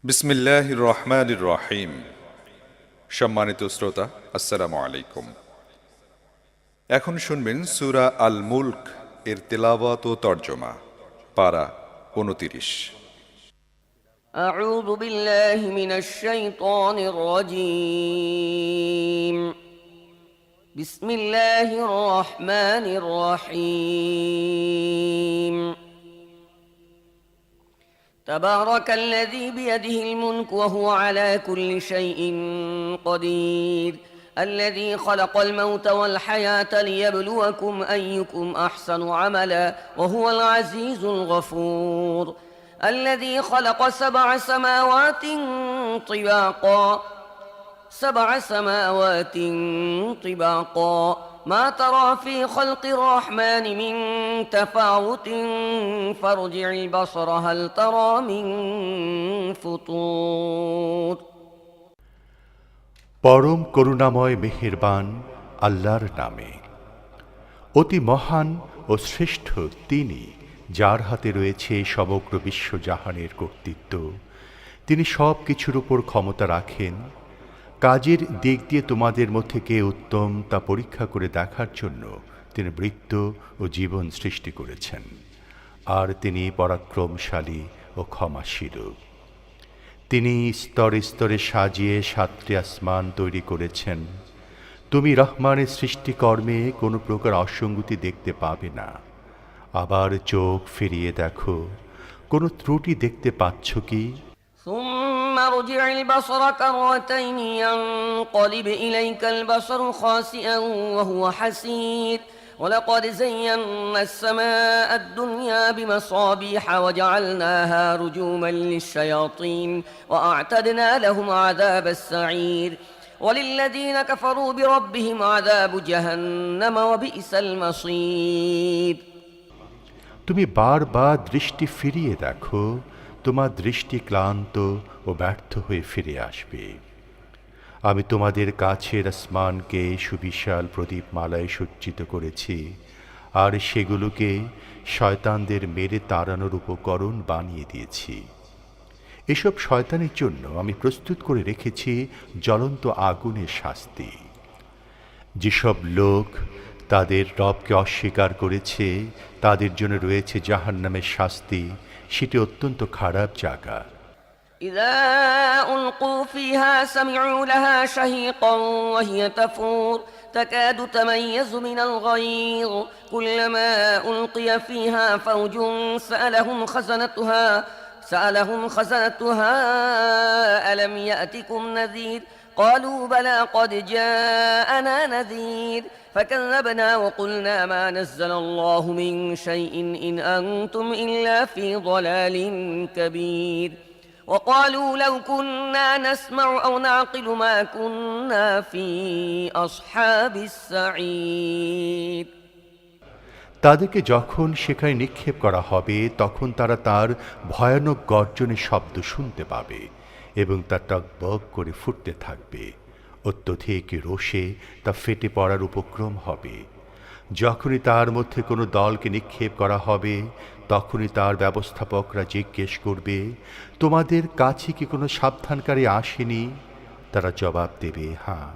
বিসমিল্লাহির রহমানির রহিম। সম্মানিত শ্রোতা, আসসালামু আলাইকুম। এখন শুনবেন সূরা আল মুলক এর তেলাওয়াত ও তরজমা। পারা 29। أعوذ بالله من الشيطان الرجيم. بسم الله الرحمن الرحيم. تبارك الذي بيده الملك وهو على كل شيء قدير. الذي خلق الموت والحياة ليبلوكم أيكم أحسن عملا وهو العزيز الغفور. الذي خلق سبع سماوات طباقا ما ترى في خلق الرحمن من تفاوت فارجع البصر هل ترى من فطور. পরম করুণাময় মেহেরবান আল্লাহর নামে। অতি মহান ও শ্রেষ্ঠ তিনি, যার হাতে রয়েছে সমগ্র বিশ্বজাহানের কর্তৃত্ব। তিনি সব কিছুর উপর ক্ষমতা রাখেন। কাজের দিক দিয়ে তোমাদের মধ্যে কে উত্তম তা পরীক্ষা করে দেখার জন্য তিনি মৃত্যু ও জীবন সৃষ্টি করেছেন। আর তিনি পরাক্রমশালী ও ক্ষমাশীল। তিনি স্তরে স্তরে সাজিয়ে 7টি আসমান তৈরি করেছেন। তুমি রহমানের সৃষ্টিকর্মে কোনো প্রকার অসঙ্গতি দেখতে পাবে না। আবার চোখ ফিরিয়ে দেখো, কোনো ত্রুটি দেখতে পাচ্ছ কি? ثم ارجع البصر كرتين ينقلب إليك البصر خاسئا وهو حسير. ولقد زينا السماء الدنيا بمصابيح وجعلناها رجوما للشياطين وأعتدنا لهم عذاب السعير. وللذين كفروا بربهم عذاب جهنم وبئس المصير. তুমি বারবার দৃষ্টি ফিরিয়ে দেখো, তোমার দৃষ্টি ক্লান্ত ও ব্যর্থ হয়ে ফিরে আসবে। আমি তোমাদের কাছের আসমানকে সুবিশাল প্রদীপমালায় সজ্জিত করেছি, আর সেগুলোকে শয়তানদের মেরে তাড়ানোর উপকরণ বানিয়ে দিয়েছি। এসব শয়তানের জন্য আমি প্রস্তুত করে রেখেছি জ্বলন্ত আগুনের শাস্তি। যেসব লোক তাদের রবকে অস্বীকার করেছে, তাদের জন্য রয়েছে জাহান্নামের শাস্তি। সেটি অত্যন্ত খারাপ জায়গা। إذا ألقوا فيها سمعوا لها شهيقا وهي تفور تكاد تميز من الغيظ كلما ألقي فيها فوج سألهم خزنتها ألم يأتكم نذير قالوا بلى قد جاءنا نذير فكذبنا وقلنا ما نزل الله من شيء إن أنتم إلا في ضلال كبير. وقالوا لو كنا نسمع أو نعقل ما كنا في أصحاب السعير. তাদেরকে যখন সেখানে নিক্ষেপ করা হবে, তখন তারা তার ভয়ানক গর্জনের শব্দ শুনতে পাবে এবং তা টগবগ করে ফুটতে থাকবে। অত্যধিক রোষে তা ফেটে পড়ার উপক্রম হবে। যখনই তার মধ্যে কোনো দলকে নিক্ষেপ করা হবে, তখনই তার ব্যবস্থাপকরা জিজ্ঞেস করবে, তোমাদের কাছে কি কোনো সাবধানকারী আসেনি? তারা জবাব দেবে, হ্যাঁ,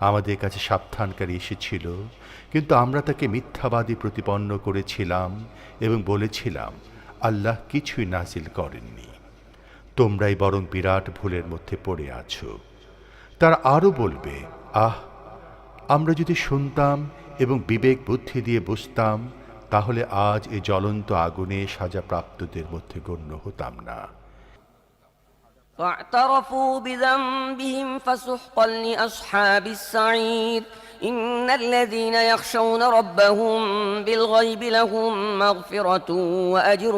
আমাদের কাছে সাবধানকারী এসেছিল, কিন্তু আমরা তাকে মিথ্যাবাদী প্রতিপন্ন করেছিলাম এবং বলেছিলাম আল্লাহ কিছুই নাজিল করেননি। তোমরাই বরং বিরাট ভুলের মধ্যে পড়ে আছো। তারা আরও বলবে, আহ, আমরা যদি শুনতাম এবং বিবেক বুদ্ধি দিয়ে বুঝতাম, তাহলে আজ এই জ্বলন্ত আগুনে সাজাপ্রাপ্তদের মধ্যে গণ্য হতাম না। فاعترفوا بذنبهم فسحقا لأصحاب السعير. إن الذين يخشون ربهم بالغيب لهم مغفرة وأجر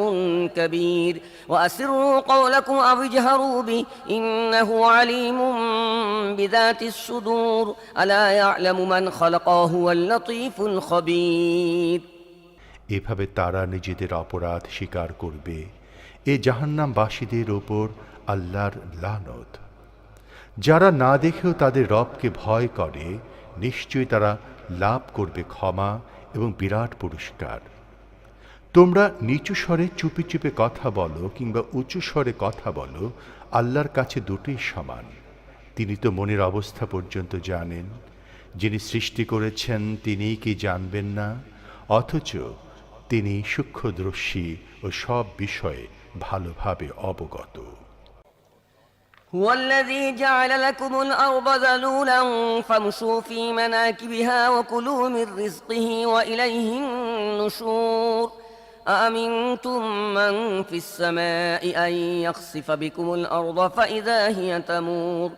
كبير. وأسروا قولكم أو اجهروا به إنه عليم بذات الصدور. ألا يعلم من خلق وهو اللطيف الخبير. এভাবে তারা নিজেদের অপরাধ স্বীকার করবে। এ জাহান্নামবাসীদের ওপর আল্লাহর লানত। যারা না দেখেও তাদের রবকে ভয় করে, নিশ্চয়ই তারা লাভ করবে ক্ষমা এবং বিরাট পুরস্কার। তোমরা নিচু স্বরে চুপি চুপি কথা বলো কিংবা উঁচু স্বরে কথা বলো, আল্লাহর কাছে দুটোই সমান। তিনি তো মনের অবস্থা পর্যন্ত জানেন। যিনি সৃষ্টি করেছেন তিনিই কি জানবেন না? অথচ তিনি সূক্ষ্মদর্শী ও সব বিষয়ে ভালোভাবে অবগত। هو الذي جعل لكم الأرض ذلولا فامشوا في مناكبها وكلوا من رزقه وإليه النشور أأمنتم من في السماء أن يخسف بكم الأرض فإذا هي تمور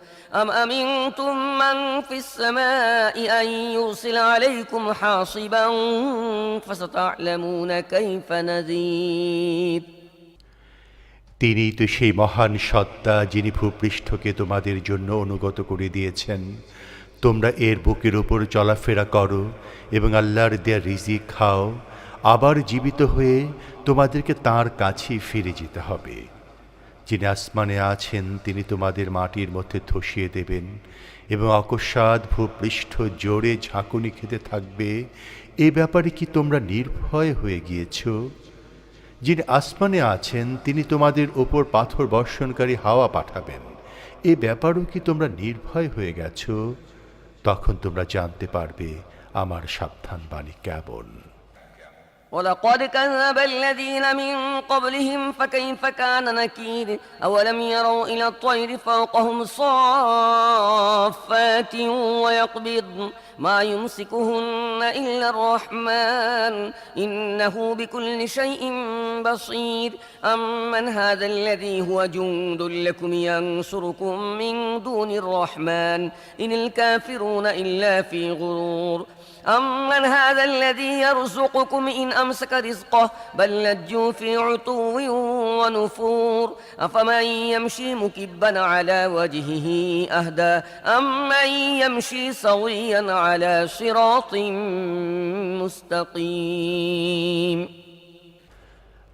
أم أمنتم من في السماء أن يرسل عليكم حاصبا فستعلمون كيف نذير তিনিই তো সেই মহান সত্তা যিনি ভূপৃষ্ঠকে তোমাদের জন্য অনুগত করে দিয়েছেন। তোমরা এর বুকের উপর চলাফেরা করো এবং আল্লাহর দেয়া রিজিক খাও। আবার জীবিত হয়ে তোমাদেরকে তাঁর কাছেই ফিরে যেতে হবে। যিনি আসমানে আছেন তিনি তোমাদের মাটির মধ্যে ধসিয়ে দেবেন এবং অকস্মাৎ ভূপৃষ্ঠ জোরে ঝাঁকুনি খেতে থাকবে। এ ব্যাপারে কি তোমরা নির্ভয় হয়ে গিয়েছ? যিনি আসমানে আছেন তিনি তোমাদের ওপর পাথর বর্ষণকারী হাওয়া পাঠাবেন। এ ব্যাপারেও কি তোমরা নির্ভয় হয়ে গেছ? তখন তোমরা জানতে পারবে আমার সাবধান বাণী কেমন। ولقد كذب الذين من قبلهم فكيف كان نكير أولم يروا إلى الطير فوقهم صافات ويقبض ما يمسكهن إلا الرحمن إنه بكل شيء بصير أمن هذا الذي هو جند لكم ينصركم من دون الرحمن إن الكافرون إلا في غرور أمن هذا الذي يرزقكم إن أمسك رزقه بل لجوا في عتو ونفور أفمن يمشي مكبا على وجهه أهدى أمن يمشي سويا على صراط مستقيم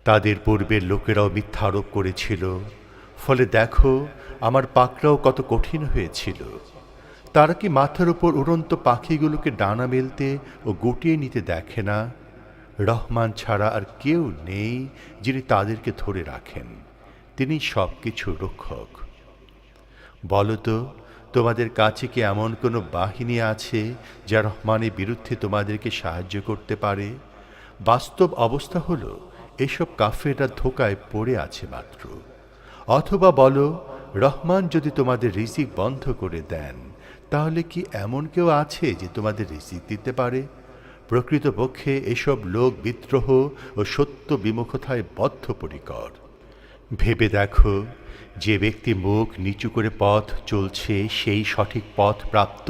তাদের পূর্বের লোকেরাও মিথ্যা আরোপ করেছিল, ফলে দেখো আমার পাকড়াও কত কঠিন হয়েছিল। তারা কি মাথার উপর উড়ন্ত পাখিগুলোকে ডানা মেলতে ও গুটিয়ে নিতে দেখে না? রহমান ছাড়া আর কেউ নেই যিনি তাদেরকে ধরে রাখেন। তিনি সব কিছু রক্ষক। বলো তো, তোমাদের কাছে কি এমন কোনো বাহিনী আছে যা রহমানের বিরুদ্ধে তোমাদেরকে সাহায্য করতে পারে? বাস্তব অবস্থা হলো এসব কাফেররা ধোঁকায় পড়ে আছে মাত্র। অথবা বলো, রহমান যদি তোমাদের রিজিক বন্ধ করে দেন তাহলে কি এমন কেউ আছে যে তোমাদের রিজিক দিতে পারে? প্রকৃতপক্ষে এসব লোক বিদ্রোহ ও সত্য বিমুখতায় বদ্ধপরিকর। ভেবে দেখো, যে ব্যক্তি মুখ নিচু করে পথ চলছে সেই সঠিক পথ প্রাপ্ত,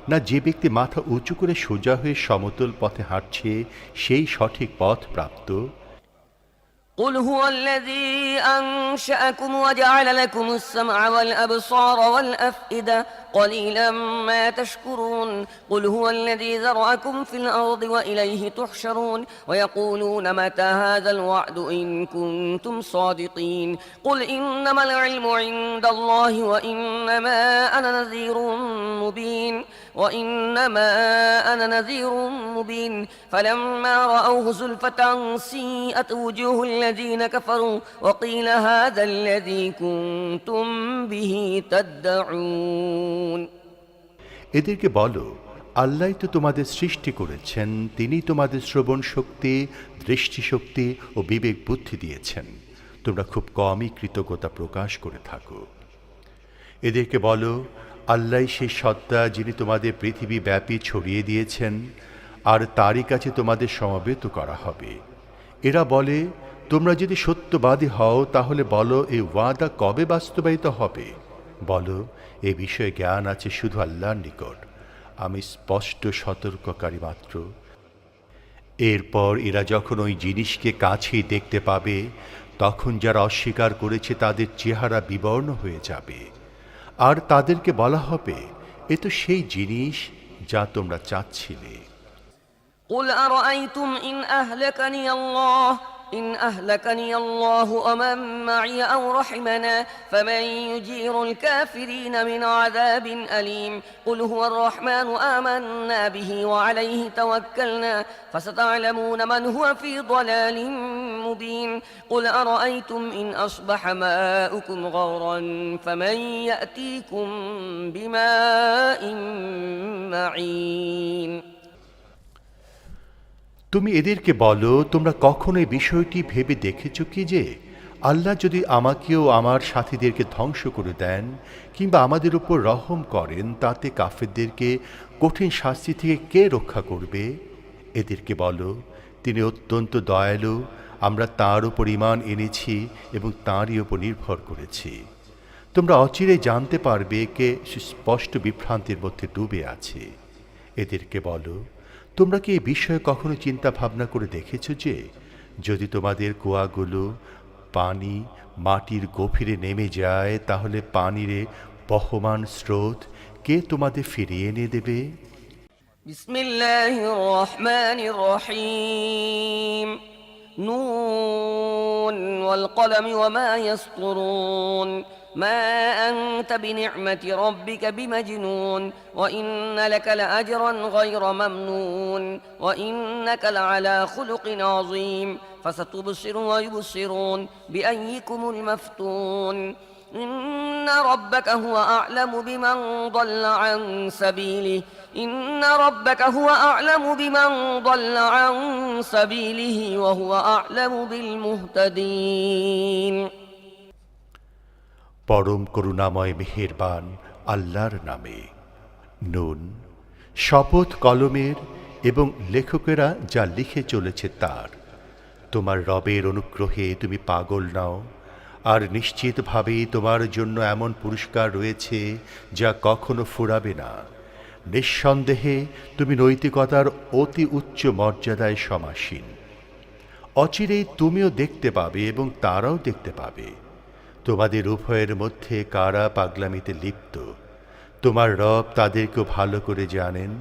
না যে ব্যক্তি মাথা উঁচু করে সোজা হয়ে সমতল পথে হাঁটছে সেই সঠিক পথ প্রাপ্ত? قل هو الذي أنشأكم وجعل لكم السمع والأبصار والأفئدة قليلا ما تشكرون قل هو الذي ذرأكم في الأرض وإليه تحشرون ويقولون متى هذا الوعد إن كنتم صادقين قل إنما العلم عند الله وإنما أنا نذير مبين فلما رأوه زلفة سيئت وجوه الذين كفروا وقيل هذا الذي كنتم به تدعون এদেরকে বলো, আল্লাহই তো তোমাদের সৃষ্টি করেছেন, তিনি তোমাদের শ্রবণ শক্তি, দৃষ্টিশক্তি ও বিবেক বুদ্ধি দিয়েছেন। তোমরা খুব কমই কৃতজ্ঞতা প্রকাশ করে থাকো। এদেরকে বলো, আল্লাহই সেই সত্তা যিনি তোমাদের পৃথিবী ব্যাপী ছড়িয়ে দিয়েছেন, আর তারই কাছে তোমাদের সমবেত করা হবে। এরা বলে, তোমরা যদি সত্যবাদী হও তাহলে বলো এই ওয়াদা কবে বাস্তবায়িত হবে? বলো, এ বিষয়ে জ্ঞান আছে শুধু আল্লাহর নিকট, আমি স্পষ্ট সতর্ককারী মাত্র। এরপর এরা যখন ওই জিনিসকে কাছেই দেখতে পাবে তখন যারা অস্বীকার করেছে তাদের চেহারা বিবর্ণ হয়ে যাবে, আর তাদেরকে বলা হবে, এ তো সেই জিনিস যা তোমরা চাচ্ছিলে। قل أرأيتم إن أهلكني الله إن أهلكني الله ومن معي أو رحمنا فمن يجير الكافرين من عذاب أليم قل هو الرحمن آمنا به وعليه توكلنا فستعلمون من هو في ضلال مبين قل أرأيتم إن أصبح ماؤكم غورا فمن يأتيكم بماء معين তুমি এদেরকে বলো, তোমরা কখনো এই বিষয়টি ভেবে দেখেছো কি যে আল্লাহ যদি আমাকেও আমার সাথীদেরকে ধ্বংস করে দেন কিংবা আমাদের উপর রহম করেন, তাতে কাফেরদেরকে কঠিন শাস্তি থেকে কে রক্ষা করবে? এদেরকে বলো, তিনি অত্যন্ত দয়ালু, আমরা তাঁর উপর ঈমান এনেছি এবং তাঁরই উপর নির্ভর করেছি। তোমরা অচিরে জানতে পারবে কে সুস্পষ্ট বিভ্রান্তির মধ্যে ডুবে আছে। এদেরকে বলো, তোমরা কি এই বিষয়ে কখনো চিন্তা ভাবনা করে দেখেছো যে যদি তোমাদের কুয়াগুলো পানি মাটির গভীরে নেমে যায়, তাহলে পানির বহমান স্রোত কে তোমাদের ফিরিয়ে এনে দেবে? বিসমিল্লাহির রহমানির রহিম নুন ওয়াল কলমি ওয়া মা ইয়াসতুরুন ما أنت بنعمة ربك بمجنون وإن لك لأجرا غير ممنون وإنك لعلى خلق عظيم فستبصر ويبصرون بأيكم المفتون إن ربك هو أعلم بمن ضل عن سبيله إن ربك هو أعلم بمن ضل عن سبيله وهو أعلم بالمهتدين পরম করুণাময় মেহেরবান আল্লাহর নামে। নুন, শপথ কলমের এবং লেখকেরা যা লিখে চলেছে তার। তোমার রবের অনুগ্রহে তুমি পাগল নাও, আর নিশ্চিতভাবেই তোমার জন্য এমন পুরস্কার রয়েছে যা কখনো ফুরাবে না। নিঃসন্দেহে তুমি নৈতিকতার অতি উচ্চ মর্যাদায় সমাসীন। অচিরেই তুমিও দেখতে পাবে এবং তারাও দেখতে পাবে তোমাদের উভয়ের মধ্যে কারা পাগলামিতে লিপ্ত। তোমার রব তাদেরকেও ভালো করে জানেন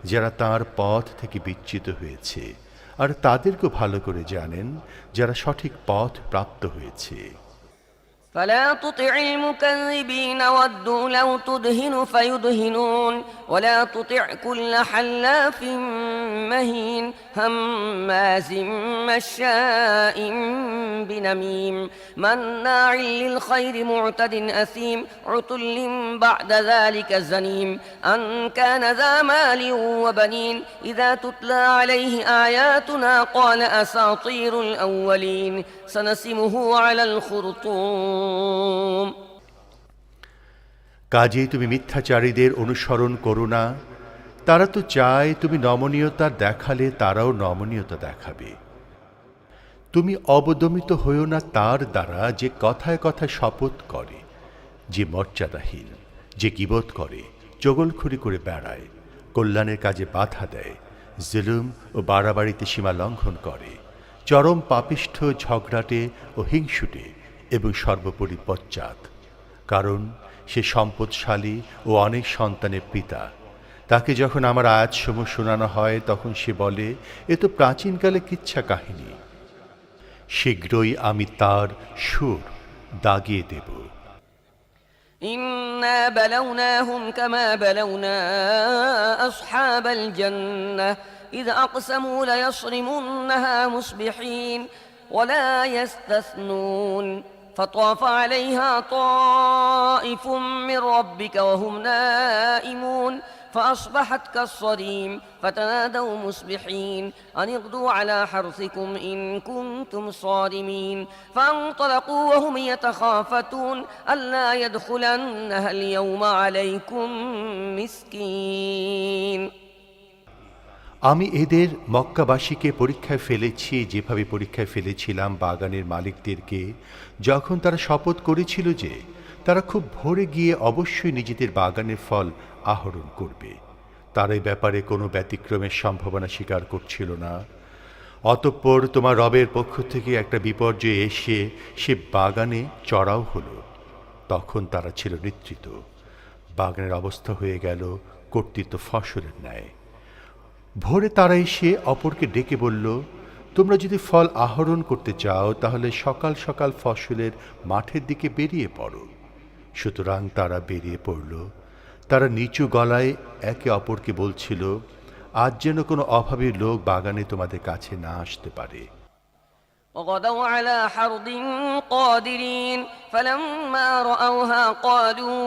যারা তাঁর পথ থেকে বিচ্যুত হয়েছে, আর তাদেরকেও ভালো করে জানেন যারা সঠিক পথ প্রাপ্ত হয়েছে। فلا تطع المكذبين ودوا لو تدهن فيدهنون ولا تطع كل حلاف مهين هماز مشاء بنميم مناع للخير معتد أثيم عتل بعد ذلك زنيم أن كان ذا مال وبنين إذا تتلى عليه آياتنا قال أساطير الأولين سنسمه على الخرطوم কাজেই তুমি মিথ্যাচারীদের অনুসরণ করো না। তারা তো চায় তুমি নমনীয়তা দেখালে তারাও নমনীয়তা দেখাবে। তুমি অবদমিত হইও না তার দ্বারা যে কথায় কথায় শপথ করে, যে মর্যাদাহীন, যে গীবত করে, চগলখড়ি করে বেড়ায়, কল্যাণের কাজে বাধা দেয়, জুলুম ও বাড়াবাড়িতে সীমা লঙ্ঘন করে, চরম পাপিষ্ঠ, ঝগড়াটে ও হিংসুটে এবং সর্বোপরি পশ্চাৎ। কারণ সে সম্পদশালী ও অনেক সন্তানের পিতা। তাকে যখন আমার আয়াতসমূহ শোনানো হয় তখন সে বলে, এ তো প্রাচীনকালে কিচ্ছা কাহিনী। শীঘ্রই আমি তার সুর দাগিয়ে দেব। إنا بلوناهم كما بلونا أصحاب الجنة إذ أقسموا ليصرمنها مصبحين ولا يستثنون فطاف عليها طائف من ربك وهم نائمون فأصبحت كالصريم فتنادوا مصبحين أن اغدوا على حرثكم إن كنتم صارمين فانطلقوا وهم يتخافتون ألا يدخلنها اليوم عليكم مسكين আমি এদের মক্কাবাসীকে পরীক্ষায় ফেলেছি যেভাবে পরীক্ষায় ফেলেছিলাম বাগানের মালিকদেরকে, যখন তারা শপথ করেছিল যে তারা খুব ভোরে গিয়ে অবশ্যই নিজেদের বাগানের ফল আহরণ করবে। তার এই ব্যাপারে কোনো ব্যতিক্রমের সম্ভাবনা স্বীকার করছিল না। অতঃপর তোমার রবের পক্ষ থেকে একটা বিপর্যয় এসে সে বাগানে চড়াও হলো। তখন তারা ছিল নিদ্রিত। বাগানের অবস্থা হয়ে গেল কর্তৃত্ব ফসলের ন্যায়। ভোরে তারা এসে অপরকে ডেকে বলল, তোমরা যদি ফল আহরণ করতে চাও তাহলে সকাল সকাল ফসলের মাঠের দিকে বেরিয়ে পড়ো। সুতরাং তারা বেরিয়ে পড়ল। তারা নিচু গলায় একে অপরকে বলছিল, আজ যেন কোনো অভাবী লোক বাগানে তোমাদের কাছে না আসতে পারে। وغدوا على حرد قادرين فلما رأوها قالوا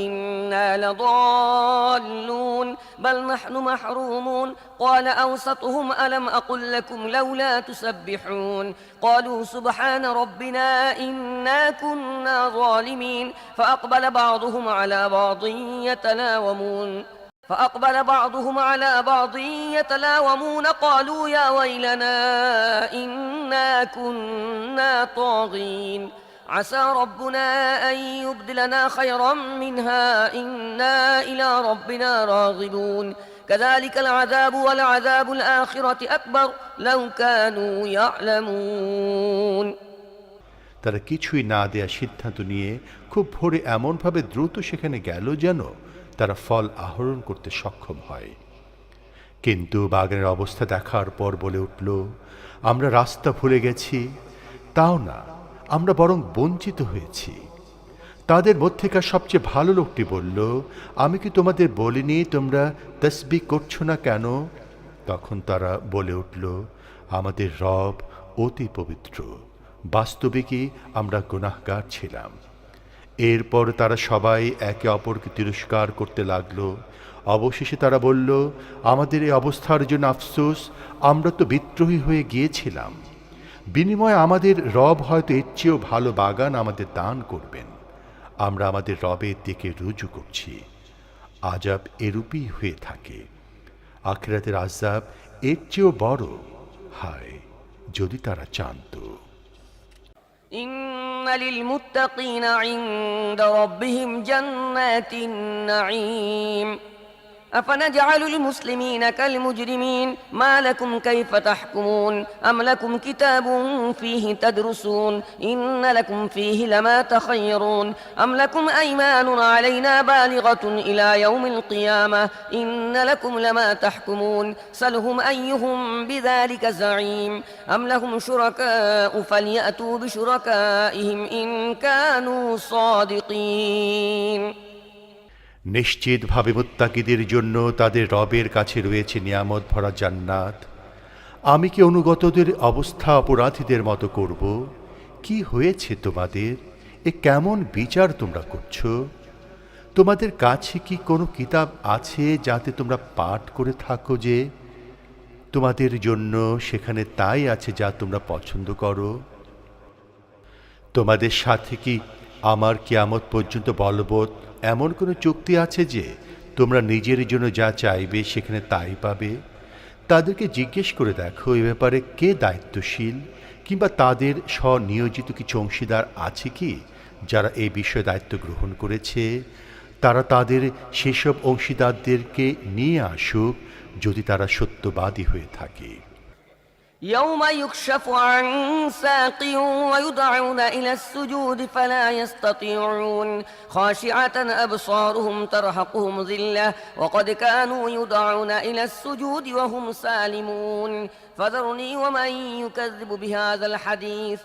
إنا لضالون بل نحن محرومون قال أوسطهم ألم أقل لكم لولا تسبحون قالوا سبحان ربنا إنا كنا ظالمين فأقبل بعضهم على بعض يتلاومون قالوا يا ويلنا إنا كنا طاغين عسى ربنا أن يبدلنا خيرا منها إنا إلى ربنا راغبون كذلك العذاب ولعذاب الآخرة أكبر لو كانوا يعلمون। তারা কিছুই না দেয়া সিদ্ধান্ত নিয়ে খুব ভোরে এমনভাবে দ্রুত সেখানে গেল যেন তারা ফল আহরণ করতে সক্ষম হয়। কিন্তু বাগানের অবস্থা দেখার পর বলে উঠল, আমরা রাস্তা ভুলে গেছি। তাও না, আমরা বরং বঞ্চিত হয়েছি। তাদের মধ্যেকার সবচেয়ে ভালো লোকটি বলল, আমি কি তোমাদের বলিনি তোমরা তসবিহ করছো না কেন? তখন তারা বলে উঠল, আমাদের রব অতি পবিত্র, বাস্তবিকই আমরা গুনাহগার ছিলাম। এরপর তারা সবাই একে অপরকে তিরস্কার করতে লাগল। অবশেষে তারা বলল, আমাদের এই অবস্থার জন্য আফসোস, আমরা তো বিদ্রোহী হয়ে গিয়েছিলাম। বিনিময়ে আমাদের রব হয়তো এর চেয়েও ভালো বাগান আমাদের দান করবেন। আমরা আমাদের রবের দিকে রুজু করছি। আযাব এরূপই হয়ে থাকে। আখিরাতের আযাব এর চেয়েও বড়। হায়, যদি তারা জানত। إن للمتقين عند ربهم جنات النعيم أفنجعل المسلمين كالمجرمين ما لكم كيف تحكمون أم لكم كتاب فيه تدرسون إن لكم فيه لما تخيرون أم لكم أيمان علينا بالغة إلى يوم القيامة إن لكم لما تحكمون سلهم أيهم بذلك زعيم أم لهم شركاء فليأتوا بشركائهم إن كانوا صادقين। নিশ্চিতভাবে মুত্তাকিদের জন্য তাদের রবের কাছে রয়েছে নিয়ামত ভরা জান্নাত। আমি কি অনুগতদের অবস্থা অপরাধীদের মতো করব? কি হয়েছে তোমাদের? এ কেমন বিচার তোমরা করছো? তোমাদের কাছে কি কোনো কিতাব আছে যাতে তোমরা পাঠ করে থাকো যে তোমাদের জন্য সেখানে তাই আছে যা তোমরা পছন্দ করো? তোমাদের সাথে কি আমার কিয়ামত পর্যন্ত বলবৎ এমন কোনো চুক্তি আছে যে তোমরা নিজের জন্য যা চাইবে সেখানে তাই পাবে? তাদেরকে জিজ্ঞেস করে দেখো এ ব্যাপারে কে দায়িত্বশীল, কিংবা তাদের স্বনিয়োজিত কিছু অংশীদার আছে কি যারা এই বিষয়ে দায়িত্ব গ্রহণ করেছে? তারা তাদের সেসব অংশীদারদেরকে নিয়ে আসুক যদি তারা সত্যবাদী হয়ে থাকে। يوم يكشف عن ساق ويدعون إلى السجود فلا يستطيعون خاشعة أبصارهم ترهقهم ذلة وقد كانوا يدعون إلى السجود وهم سالمون فذرني ومن يكذب بهذا الحديث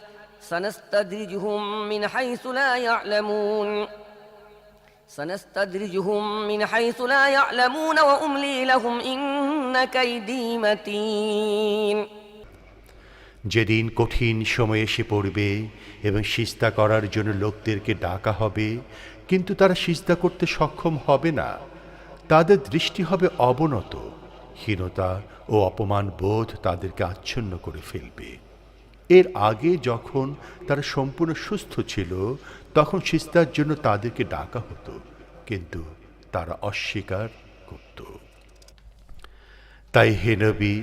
سنستدرجهم من حيث لا يعلمون وأملي لهم إن كيدي متين। যেদিন কঠিন সময় এসে পড়বে এবং সিজদা করার জন্য লোকদেরকে ডাকা হবে, কিন্তু তারা সিজদা করতে সক্ষম হবে না। তাদের দৃষ্টি হবে অবনত, হীনতা ও অপমান বোধ তাদেরকে আচ্ছন্ন করে ফেলবে। এর আগে যখন তারা সম্পূর্ণ সুস্থ ছিল তখন সিজদার জন্য তাদেরকে ডাকা হতো, কিন্তু তারা অস্বীকার করত। তাই হে নবী,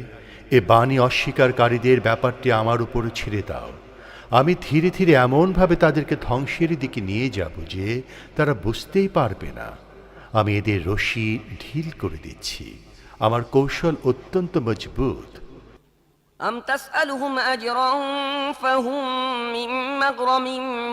এ বাণী অস্বীকারীদের ব্যাপারটি আমার উপরে ছেড়ে দাও। আমি ধীরে ধীরে এমনভাবে তাদেরকে ধ্বংসের দিকে নিয়ে যাব যে তারা বুঝতেই পারবে না। আমি এদের রশি ঢিল করে দিচ্ছি। আমার কৌশল অত্যন্ত মজবুত। أم تسألهم أجرا فهم من مغرم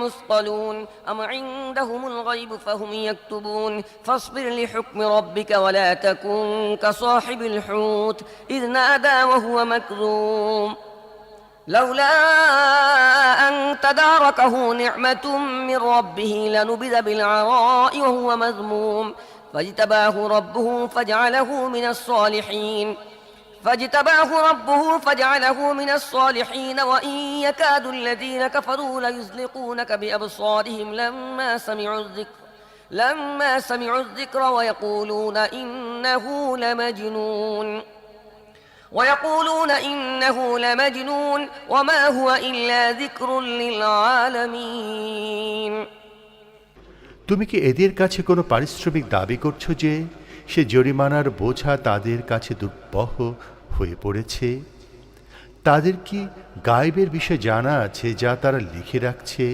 مثقلون أم عندهم الغيب فهم يكتبون فاصبر لحكم ربك ولا تكن كصاحب الحوت إذ نادى وهو مكظوم لولا أن تداركه نعمة من ربه لنبذ بالعراء وهو مذموم فاجتباه ربه فجعله من الصالحين وإن يكاد الذين كفروا ليزلقونك بأبصارهم لما سمعوا الذكر ويقولون إنه لمجنون وما هو إلا ذكر للعالمين তুমি কি এদের কাছে কোনো পারিশ্রমিক দাবি করছো যে সে জরিমানার বোঝা তাদের কাছে দুর্বহ হয়ে পড়েছে? তাদের কি গায়েবের বিষয়ে জানা আছে যা তারা লিখে রাখছে?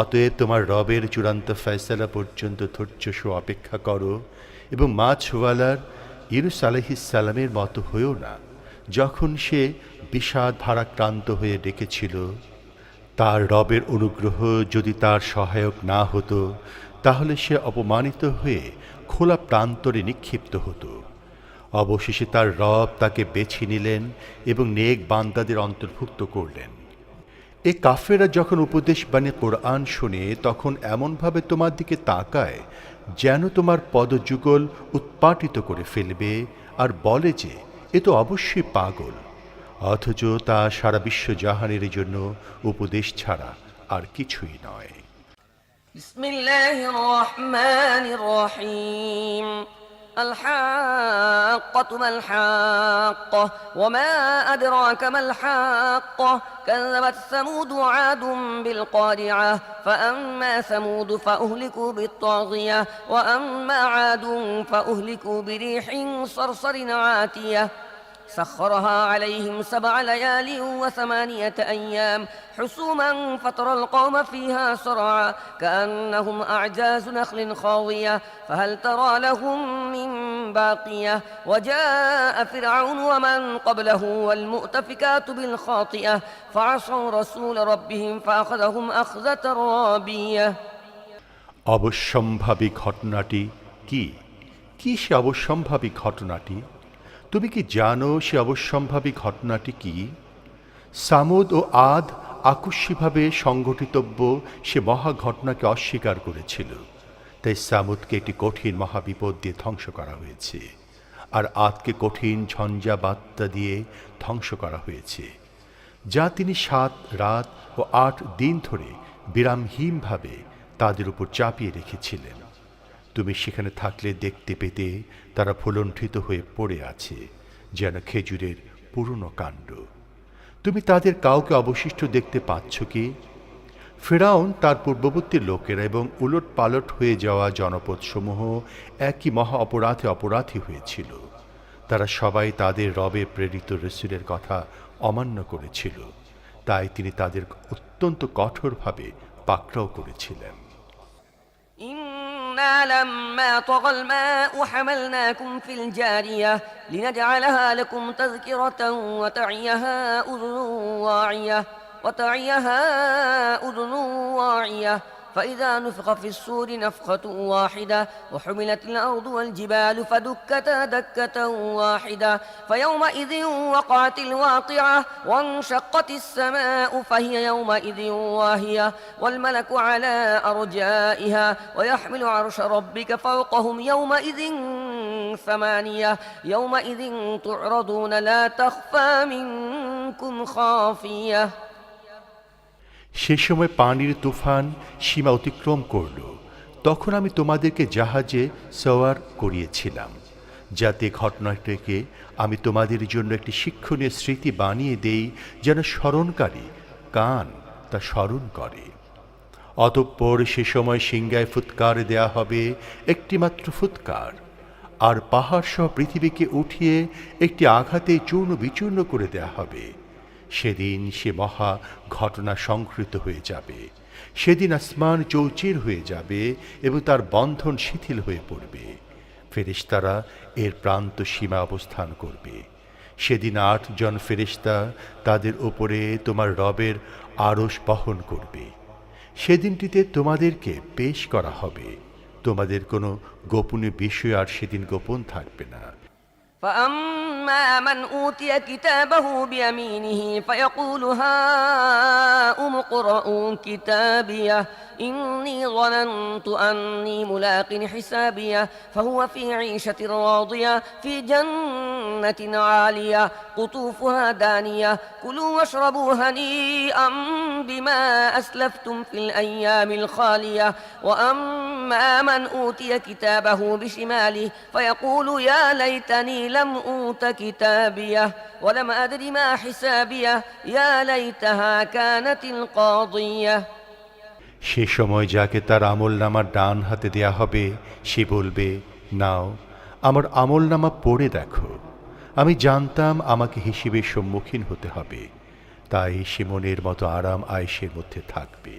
অতএব তোমার রবের চূড়ান্ত ফয়সালা পর্যন্ত ধৈর্য অপেক্ষা করো এবং মাছওয়ালার ইউনুস আলাইহিসসালামের মতো হয়েও না, যখন সে বিষাদ ভারাক্রান্ত হয়ে ডেকেছিল। তার রবের অনুগ্রহ যদি তার সহায়ক না হতো তাহলে সে অপমানিত হয়ে খোলা প্রান্তরে নিক্ষিপ্ত হতো। অবশেষে তার রব তাকে বেছে নিলেন এবং নেক বান্দাদের অন্তর্ভুক্ত করলেন। এ কাফেররা যখন উপদেশ বাণী কোরআন শোনে তখন এমনভাবে তোমার দিকে তাকায় যেন তোমার পদযুগল উৎপাটিত করে ফেলবে আর বলে যে এ তো অবশ্যই পাগল, অথচ তা সারা বিশ্ব জাহানের জন্য উপদেশ ছাড়া আর কিছুই নয়। বিসমিল্লাহির রহমানির রহিম الحاقة ما الحاقة وما أدراك ما الحاقة كذبت ثمود وعاد بالقارعة فأما ثمود فأهلكوا بالطاغية وأما عاد فأهلكوا بريح صرصر عاتية سخرها عليهم 7 ليال و8 أيام حسوما فترى القوم فيها صرعا كأنهم أعجاز نخل خاوية فهل ترى لهم من باقية وجاء فرعون ومن قبله والمؤتفكات بالخاطئة فعصوا رسول ربهم فأخذهم أخذة رابية অবশ্যম্ভাবী ঘটনাটি কি? কি সে অবশ্যম্ভাবী ঘটনাটি? তুমি কি জানো সে অবশ্যম্ভাবী ঘটনাটি কি? সামুদ ও আদ আকস্মিকভাবে সংঘটিতব্য সে মহা ঘটনাকে অস্বীকার করেছিল, তাই সামুদকে একটি কঠিন মহাবিপদ দিয়ে ধ্বংস করা হয়েছে, আর আদকে কঠিন ঝঞ্ঝা বার্তা দিয়ে ধ্বংস করা হয়েছে, যা তিনি 7 রাত ও 8 দিন ধরে বিরামহীনভাবে তাদের উপর চাপিয়ে রেখেছিলেন। তুমি সেখানে থাকলে দেখতে পেতে তারা ভুলণ্ঠিত হয়ে পড়ে আছে যেন খেজুরের পুরনো কাণ্ড। তুমি তাদের কাউকে অবশিষ্ট দেখতে পাচ্ছ কি? ফিরআউন, তার পূর্ববর্তী লোকেরা এবং উলট পালট হয়ে যাওয়া জনপদসমূহ একই মহা অপরাধী হয়েছিল। তারা সবাই তাদের রবে প্রেরিত রসূলের কথা অমান্য করেছিল, তাই তিনি তাদের অত্যন্ত কঠোরভাবে পাকড়াও করেছিলেন। إنا لما طغى الماء حملناكم في الجارية لنجعلها لكم تذكرة وتعيها أذن واعية فإذا نفخ في الصور نفخة واحدة وحملت الأرض والجبال فدكتا دكة واحدة فيومئذ وقعت الواقعة وانشقت السماء فهي يومئذ واهية والملك على أرجائها ويحمل عرش ربك فوقهم يومئذ 8 يومئذ تعرضون لا تخفى منكم خافية সে সময় পানির তুফান সীমা অতিক্রম করল। তখন আমি তোমাদেরকে জাহাজে সওয়ার করিয়েছিলাম, যাতে ঘটনাটিকে আমি তোমাদের জন্য একটি শিক্ষণীয় স্মৃতি বানিয়ে দেই, যেন স্মরণকারী কান তা স্মরণ করে। অতঃপর সে সময় সিংহায় ফুৎকার দেয়া হবে, একটিমাত্র ফুৎকার, আর পাহাড় সহ পৃথিবীকে উঠিয়ে একটি আঘাতে চূর্ণ বিচূর্ণ করে দেয়া হবে। সেদিন সে মহা ঘটনা সংঘটিত হয়ে যাবে। সেদিন আসমান চৌচির হয়ে যাবে এবং তার বন্ধন শিথিল হয়ে পড়বে। ফেরেশতারা এর প্রান্ত সীমা অবস্থান করবে। সেদিন 8 জন ফেরেশতা তাদের উপরে তোমার রবের আরশ বহন করবে। সেদিনটিতে তোমাদেরকে পেশ করা হবে, তোমাদের কোনো গোপনীয় বিষয় আর সেদিন গোপন থাকবে না। وأما من أوتي كتابه بيمينه فيقول هاؤم اقرءوا كتابيه إني ظننت أني ملاق حسابيه فهو في عيشة راضية في جنة عالية قطوفها دانية كلوا واشربوا هنيئا بما أسلفتم في الأيام الخالية وأما من أوتي كتابه بشماله فيقول يا ليتني لم أوت كتابيه ولم أدر ما حسابيه يا ليتها كانت القاضية সে সময় যাকে তার আমলনামা ডান হাতে দেয়া হবে সে বলবে, নাও আমার আমলনামা পড়ে দেখো। আমি জানতাম আমাকে হিসেবের সম্মুখীন হতে হবে, তাই সে মনের মতো আরাম আয়েশের মধ্যে থাকবে।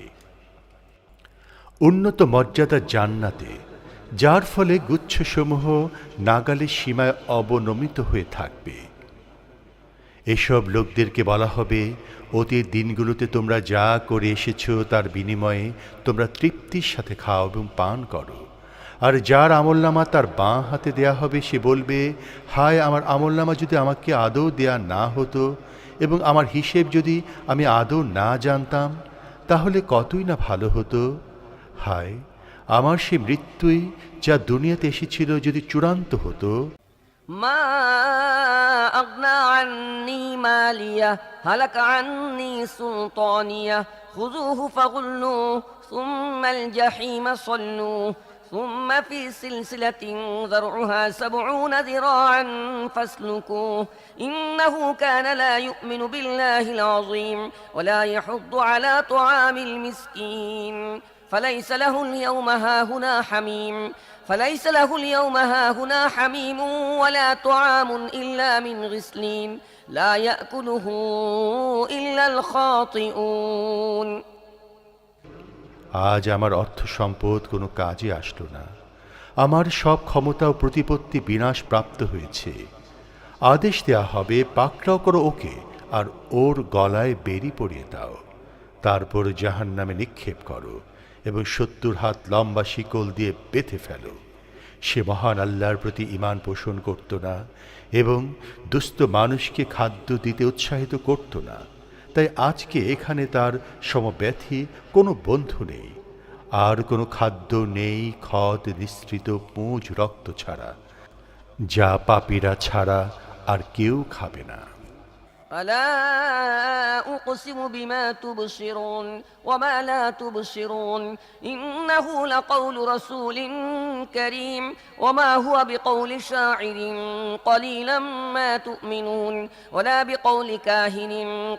উন্নত মর্যাদার জান্নাতে, যার ফলে গুচ্ছসমূহ নাগালের সীমায় অবনমিত হয়ে থাকবে। এসব লোকদেরকে বলা হবে, অতীত দিনগুলোতে তোমরা যা করে এসেছো তার বিনিময়ে তোমরা তৃপ্তির সাথে খাও এবং পান করো। আর যার আমলনামা তার বাঁ হাতে দেয়া হবে সে বলবে, হায় আমার আমলনামা যদি আমাকে আদৌ দেয়া না হতো এবং আমার হিসেব যদি আমি আদৌ না জানতাম, তাহলে কতই না ভালো হতো। হায় আমার সে মৃত্যুই যা দুনিয়াতে এসেছিল যদি চূড়ান্ত হতো। ما أغنى عني مالية هلك عني سلطانية خذوه فغلوه ثم الجحيم صلوه ثم في سلسلة ذرعها 70 ذراعا فاسلكوه إنه كان لا يؤمن بالله العظيم ولا يحض على طعام المسكين فليس له اليوم هاهنا حميم ولا طعام إلا من غسلين لا يأكله إلا الخاطئون আজ আমার অর্থ সম্পদ কোনো কাজে আসলো না। আমার সব ক্ষমতা ও প্রতিপত্তি বিনাশ প্রাপ্ত হয়েছে। আদেশ দেয়া হবে, পাকড়াও করো ওকে আর ওর গলায় বেড়ি পরিয়ে দাও, তারপর জাহান্নামে নিক্ষেপ করো এবং 70 হাত লম্বা শিকল দিয়ে বেঁধে ফেলো। সে মহান আল্লাহর প্রতি ঈমান পোষণ করত না এবং দুস্থ মানুষকে খাদ্য দিতে উৎসাহিত করত না। তাই আজকে এখানে তার সমব্যথী কোনো বন্ধু নেই, আর কোনো খাদ্য নেই খদ নিঃসৃত পুঁজ রক্ত ছাড়া, যা পাপীরা ছাড়া আর কেউ খাবে না। ألا أقسم بما تبصرون وما لا تبصرون إنه لقول رسول كريم وما هو بقول شاعر قليلا ما تؤمنون ولا بقول كاهن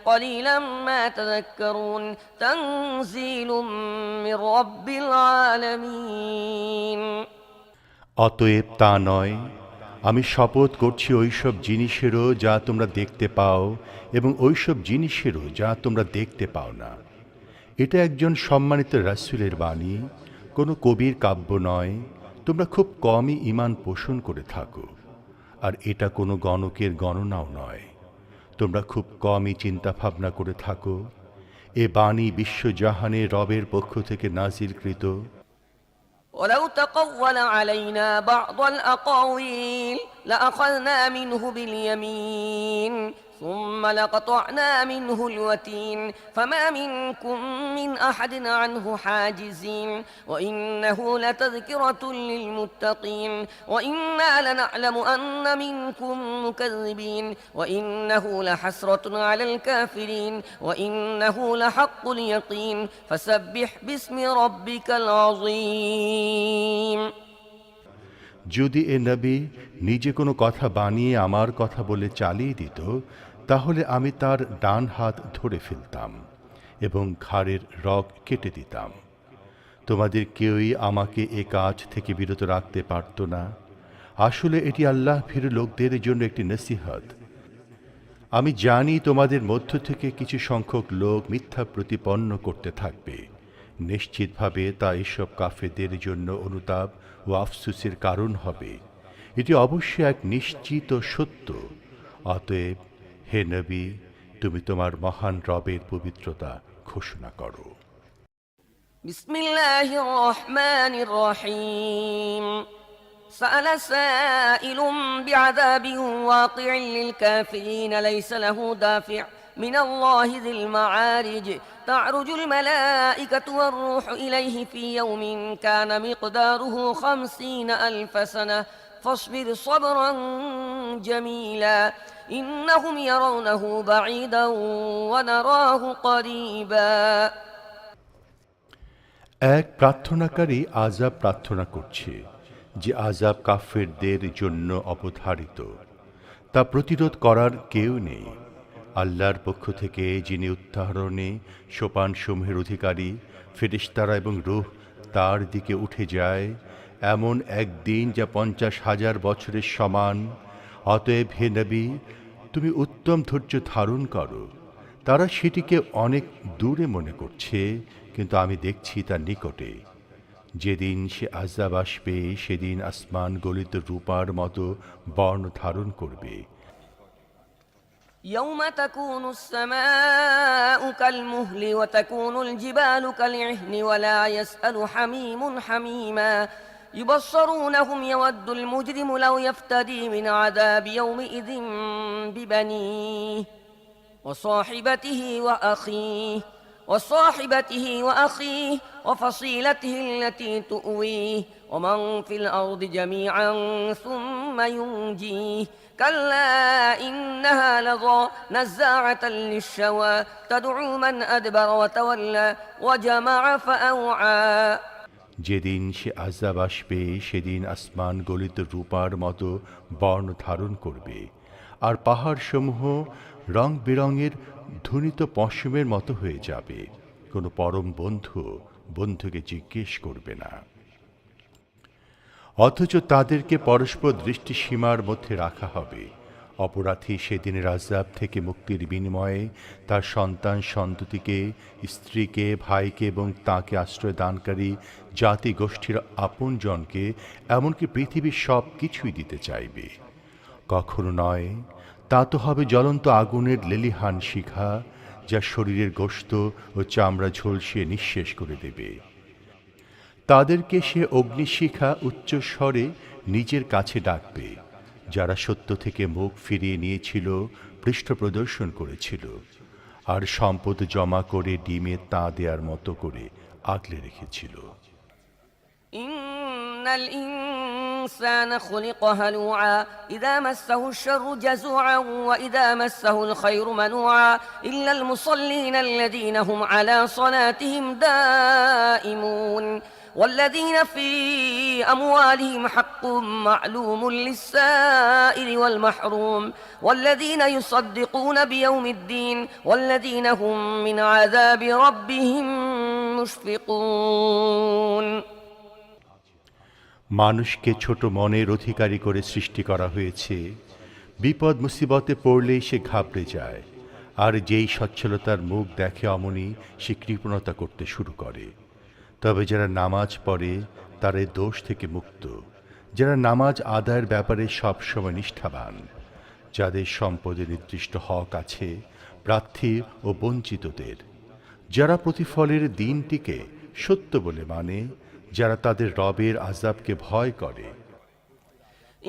قليلا ما تذكرون تنزيل من رب العالمين অতএব তা নয়, আমি শপথ করছি ওইসব জিনিসেরও যা তোমরা দেখতে পাও এবং ওইসব জিনিসেরও যা তোমরা দেখতে পাও না। এটা একজন সম্মানিত রাসূলের বাণী, কোনো কবির কাব্য নয়। তোমরা খুব কমই ঈমান পোষণ করে থাকো, আর এটা কোনো গণকের গণনাও নয়। তোমরা খুব কমই চিন্তা ভাবনা করে থাকো। এ বাণী বিশ্বজাহানের রবের পক্ষ থেকে নাজিলকৃত। ولو تقول علينا بعض الأقاويل لأخذنا منه باليمين ثم لقطعنا منه الوتين فما منكم من أحد عنه حاجزين وإنه لتذكرة للمتقين وإنا لنعلم أن منكم مكذبين وإنه لحسرة على الكافرين وإنه لحق اليقين فسبح باسم ربك العظيم যদি এ নবী নিজে কোনো কথা বানিয়ে আমার কথা বলে চালিয়ে দিত, তাহলে আমি তার ডান হাত ধরে ফেলতাম এবং ঘাড়ের রগ কেটে দিতাম। তোমাদের কেউই আমাকে এ কাজ থেকে বিরত রাখতে পারত না। আসলে এটি আল্লাহ ভীরু লোকদের জন্য একটি নসিহত। আমি জানি তোমাদের মধ্য থেকে কিছু সংখ্যক লোক মিথ্যা প্রতিপন্ন করতে থাকবে। নিশ্চিতভাবে তা এসব কাফেরদের জন্য অনুতাপ ও আফসোসের কারণ হবে। এটি অবশ্যই এক নিশ্চিত সত্য। অতএব হে নবী, তুমি তোমার মহান রবের পবিত্রতা ঘোষণা করো। বিসমিল্লাহির রহমানির রহিম سأل سائل بعذاب واقع للكافرين ليس له دافع من الله ذي المعارج تعرج الملائكة والروح إليه في يوم كان مقداره 50,000 سنة فاصبر صبرا جميلا إنهم يرونه بعيدا ونراه قريبا এক প্রার্থনাকারী আযাব প্রার্থনা করছে যে আযাব কাফেরদের জন্য অবধারিত, তা প্রতিরোধ করার কেউ নেই। আল্লাহর পক্ষ থেকে যিনি উত্তারণে সোপানসমূহের অধিকারী, ফেরেশতারা এবং রূহ তার দিকে উঠে যায়, এমন একদিন যা 50,000 বছরের সমান। অতএব হে নবী, তুমি উত্তম ধৈর্য ধারণ করো। তারা সেটিকে অনেক দূরে মনে করছে, কিন্তু আমি দেখছি তার নিকটে। যেদিন সে আযাব আসবে, সেদিন আসমান গলিত রূপার মতো বর্ণ ধারণ করবে। يوم تكون السماء كالمهل وتكون الجبال كالعهن ولا يسأل حميم حميما يبصرونهم يود المجرم لو يفتدي من عذاب يومئذ ببنيه وصاحبته وأخيه وفصيلته التي تؤويه ومن في الأرض جميعا ثم ينجيه كلا إنها لظى نزاعة للشوى تدعو من أدبر وتولى وجمع فأوعى যেদিন সে আযাব আসবে, সেদিন আসমান গলিত রূপার মতো বর্ণ ধারণ করবে, আর পাহাড়সমূহ রং বেরঙের ধ্বনিত পশমের মতো হয়ে যাবে। কোনো পরম বন্ধুকে জিজ্ঞেস করবে না। অথচ তাদেরকে পরস্পর দৃষ্টিসীমার মধ্যে রাখা হবে। অপরাধী সেদিনের আযাব থেকে মুক্তির বিনিময়ে তার সন্তান সন্ততিকে, স্ত্রীকে, ভাইকে এবং তাকে আশ্রয় দানকারী জাতি গোষ্ঠীর আপনজনকে, এমনকি পৃথিবীর সব কিছুই দিতে চাইবে। কখনো নয়, তা তো হবে জ্বলন্ত আগুনের লেলিহান শিখা, যা শরীরের গোশত ও চামড়া ঝলসিয়ে নিঃশেষ করে দেবে। তাদেরকে সে অগ্নিশিখা উচ্চস্বরে নিজের কাছে ডাকবে, যারা সত্য থেকে মুখ ফিরিয়ে নিয়েছিল, পৃষ্ঠ প্রদর্শন করেছিল, আর সম্পদ জমা করে ডিমে তা দেওয়ার মতো করে আগলে রেখেছিল। إن الإنسان خلق هلوعا إذا مسه الشر جزوعا وإذا مسه الخير منوعا إلا المصلين الذين هم على صلاتهم دائمون والذين في أموالهم حق معلوم للسائل والمحروم والذين يصدقون بيوم الدين والذين هم من عذاب ربهم مشفقون মানুষকে ছোট মনের অধিকারী করে সৃষ্টি করা হয়েছে। বিপদ মুসিবতে পড়লেই সে ঘাবড়ে যায়, আর যেই সচ্ছলতার মুখ দেখে অমনি সে কৃপণতা করতে শুরু করে। তবে যারা নামাজ পড়ে তারা দোষ থেকে মুক্ত, যারা নামাজ আদায়ের ব্যাপারে সবসময় নিষ্ঠাবান, যাদের সম্পদের নির্দিষ্ট হক আছে, প্রার্থী ও বঞ্চিতদের, যারা প্রতিফলের দিনটিকে সত্য বলে মানে, যারা তাদের রবের আযাবকে ভয় করে।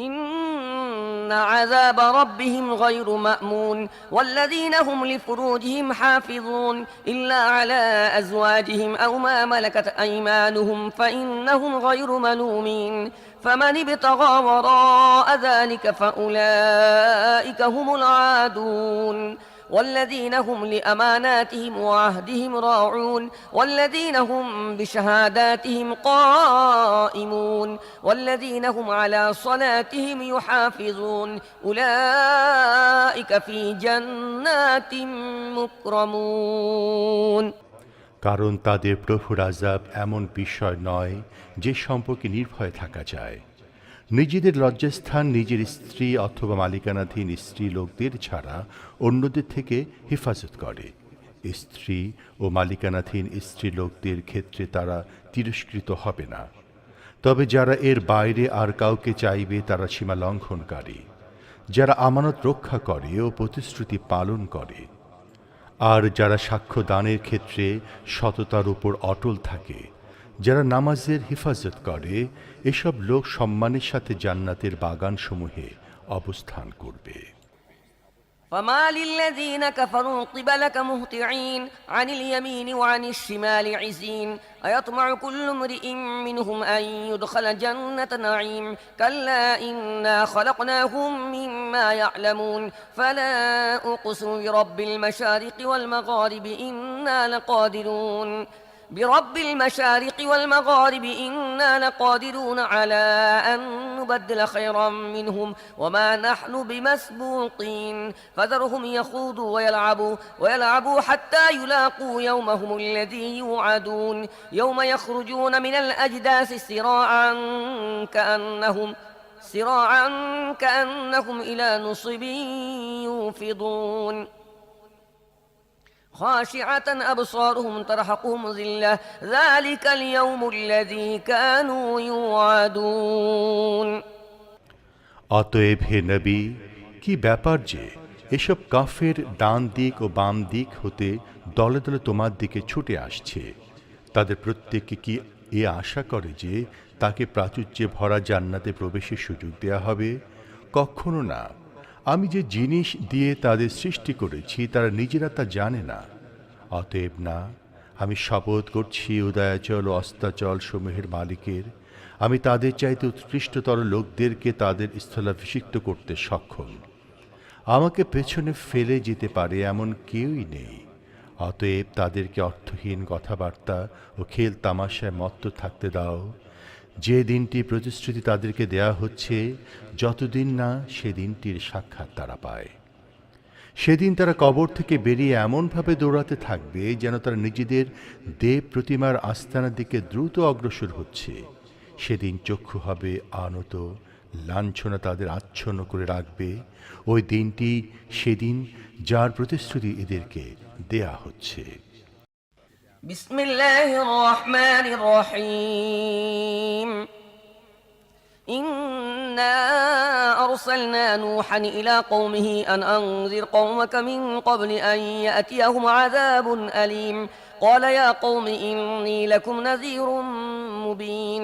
إن عذاب ربهم غير مأمون والذين هم لفروجهم حافظون إلا على أزواجهم أو ما ملكت أيمانهم فإنهم غير ملومين فمن ابتغى وراء ذلك فأولئك هم العادون والذين هم لأماناتهم وعهدهم راعون والذين هم بشهاداتهم قائمون والذين هم على صلاتهم يحافظون أولئك في جنات مكرمون কারণ তাদের প্রভুর আযাব এমন বিষয় নয় যে সম্পর্কে নির্ভয় থাকা যায়। নিজেদের লজ্জাস্থান নিজের স্ত্রী অথবা মালিকানাধীন স্ত্রী লোকদের ছাড়া অন্যদের থেকে হেফাজত করে। স্ত্রী ও মালিকানাধীন স্ত্রী লোকদের ক্ষেত্রে তারা তিরস্কৃত হবে না। তবে যারা এর বাইরে আর কাউকে চাইবে তারা সীমা লঙ্ঘনকারী, যারা আমানত রক্ষা করে ও প্রতিশ্রুতি পালন করে, আর যারা সাক্ষ্য দানের ক্ষেত্রে সততার উপর অটল থাকে, যারা নামাজের হেফাজত করে এসব লোক সম্মানের সাথে জান্নাতের বাগানসমূহে অবস্থান করবে। فما للذين كفروا قبلك مهطعين عن اليمين وعن الشمال عزين أيطمع كل امرئ منهم أن يدخل جنة نعيم كلا إنا خلقناهم مما يعلمون فلا أقسم برب المشارق والمغارب إنا لقادرون برب المشارق والمغارب إنا لقادرون على أن نبدل خيرا منهم وما نحن بمسبوقين فذرهم يخوضوا ويلعبوا حتى يلاقوا يومهم الذي يوعدون يوم يخرجون من الأجداث سراعا كأنهم إلى نصب يوفضون خاشعة أبصارهم ترهقهم ذلة ذلك اليوم الذي كانوا يوعدون। অতএব হে নবী, কি ব্যাপার যে এসব কাফের ডান দিক ও বাম দিক হতে দলে দলে তোমার দিকে ছুটে আসছে। তাদের প্রত্যেককে কি এ আশা করে যে তাকে প্রাচুর্যে ভরা জান্নাতে প্রবেশের সুযোগ দেয়া হবে? কখনো না। আমি যে জিনিস দিয়ে তাদের সৃষ্টি করেছি তারা নিজেরা তা জানে না। অতএব না, আমি শপথ করছি উদয়াচল ও অস্তাচল সমূহের মালিকের, আমি তাদের চাইতে উৎকৃষ্টতর লোকদেরকে তাদের স্থলাভিষিক্ত করতে সক্ষম। আমাকে পেছনে ফেলে যেতে পারে এমন কেউই নেই। অতএব তাদেরকে অর্থহীন কথাবার্তা ও খেল তামাশায় মত্ত থাকতে দাও। যে দিনটি প্রতিশ্রুতি তাদেরকে দেয়া হচ্ছে, যতদিন না সে দিনটির সাক্ষাৎ তারা পায়। সেদিন তারা কবর থেকে বেরিয়ে এমনভাবে দৌড়াতে থাকবে যেন তারা নিজেদের দেব প্রতিমার আস্তানার দিকে দ্রুত অগ্রসর হচ্ছে। সেদিন চক্ষু হবে আনত, লাঞ্ছনা তাদের আচ্ছন্ন করে রাখবে। ওই দিনটি সেদিন যার প্রতিশ্রুতি এদেরকে দেয়া হচ্ছে। بسم الله الرحمن الرحيم إنا أرسلنا نوحا إلى قومه أن أنذر قومك من قبل أن يأتيهم عذاب أليم قال يا قوم إني لكم نذير مبين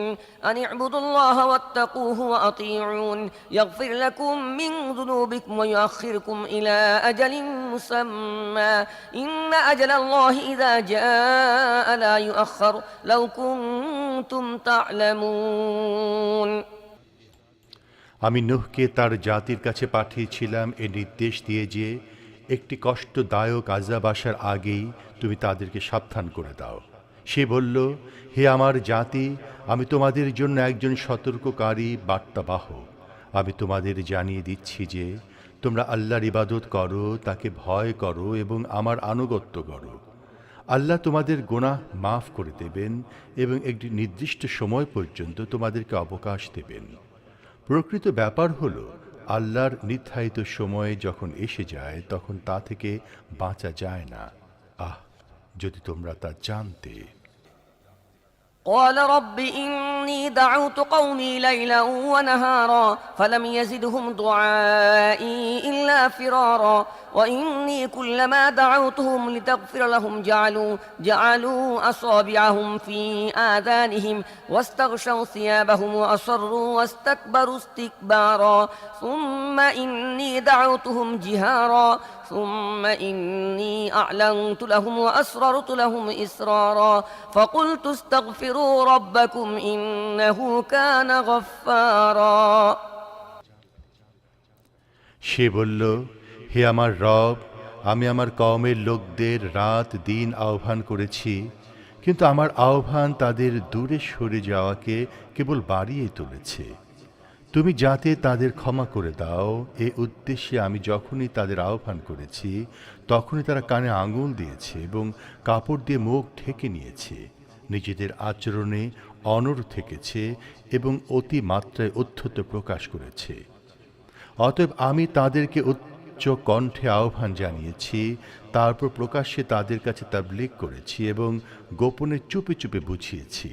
أن اعبدوا الله واتقوه وأطيعون يغفر لكم من ذنوبكم ويؤخركم إلى أجل مسمى إن أجل الله إذا جاء لا يؤخر لو كنتم تعلمون। আমি নূহকে তার জাতির কাছে পাঠিয়েছিলাম এ নির্দেশ দিয়ে যে একটি কষ্টদায়ক আযাব আসার আগেই তুমি তাদেরকে সাবধান করে দাও। সে বলল, হে আমার জাতি, আমি তোমাদের জন্য একজন সতর্ককারী বার্তাবাহক। আমি তোমাদের জানিয়ে দিচ্ছি যে তোমরা আল্লাহর ইবাদত করো, তাকে ভয় করো এবং আমার আনুগত্য করো। আল্লাহ তোমাদের গুনাহ মাফ করে দেবেন এবং একটি নির্দিষ্ট সময় পর্যন্ত তোমাদেরকে অবকাশ দেবেন। প্রকৃত ব্যাপার হলো, আল্লাহর নির্ধারিত সময়ে যখন এসে যায় তখন তা থেকে বাঁচা যায় না। যদি তোমরা তা জানতে। قال رب إني دعوت قومي ليلا ونهارا فلم يزدهم دعائي إلا فرارا وإني كلما دعوتهم لتغفر لهم جعلوا أصابعهم في آذانهم واستغشوا ثيابهم وأصروا واستكبروا استكبارا ثم إني دعوتهم جهارا ثم إني أعلنت لهم وأسررت لهم إسرارا فقلت استغفروا ربكم إنه كان غفارا। সে বলল, হে আমার রব, আমি আমার কওমের লোকদের রাত দিন আহ্বান করেছি, কিন্তু আমার আহ্বান তাদের দূরে সরে যাওয়াকে কেবল বাড়িয়ে তুলেছে। তুমি যাতে তাদের ক্ষমা করে দাও, এ উদ্দেশ্যে আমি যখনই তাদের আহ্বান করেছি তখনই তারা কানে আঙুল দিয়েছে এবং কাপড় দিয়ে মুখ ঢেকে নিয়েছে, নিজেদের আচরণে অনড় থেকেছে এবং অতিমাত্রায় উদ্ধত প্রকাশ করেছে। অতএব আমি তাদেরকে উচ্চ কণ্ঠে আহ্বান জানিয়েছি, তারপর প্রকাশ্যে তাদের কাছে তাবলীগ করেছি এবং গোপনে চুপে চুপে বুঝিয়েছি।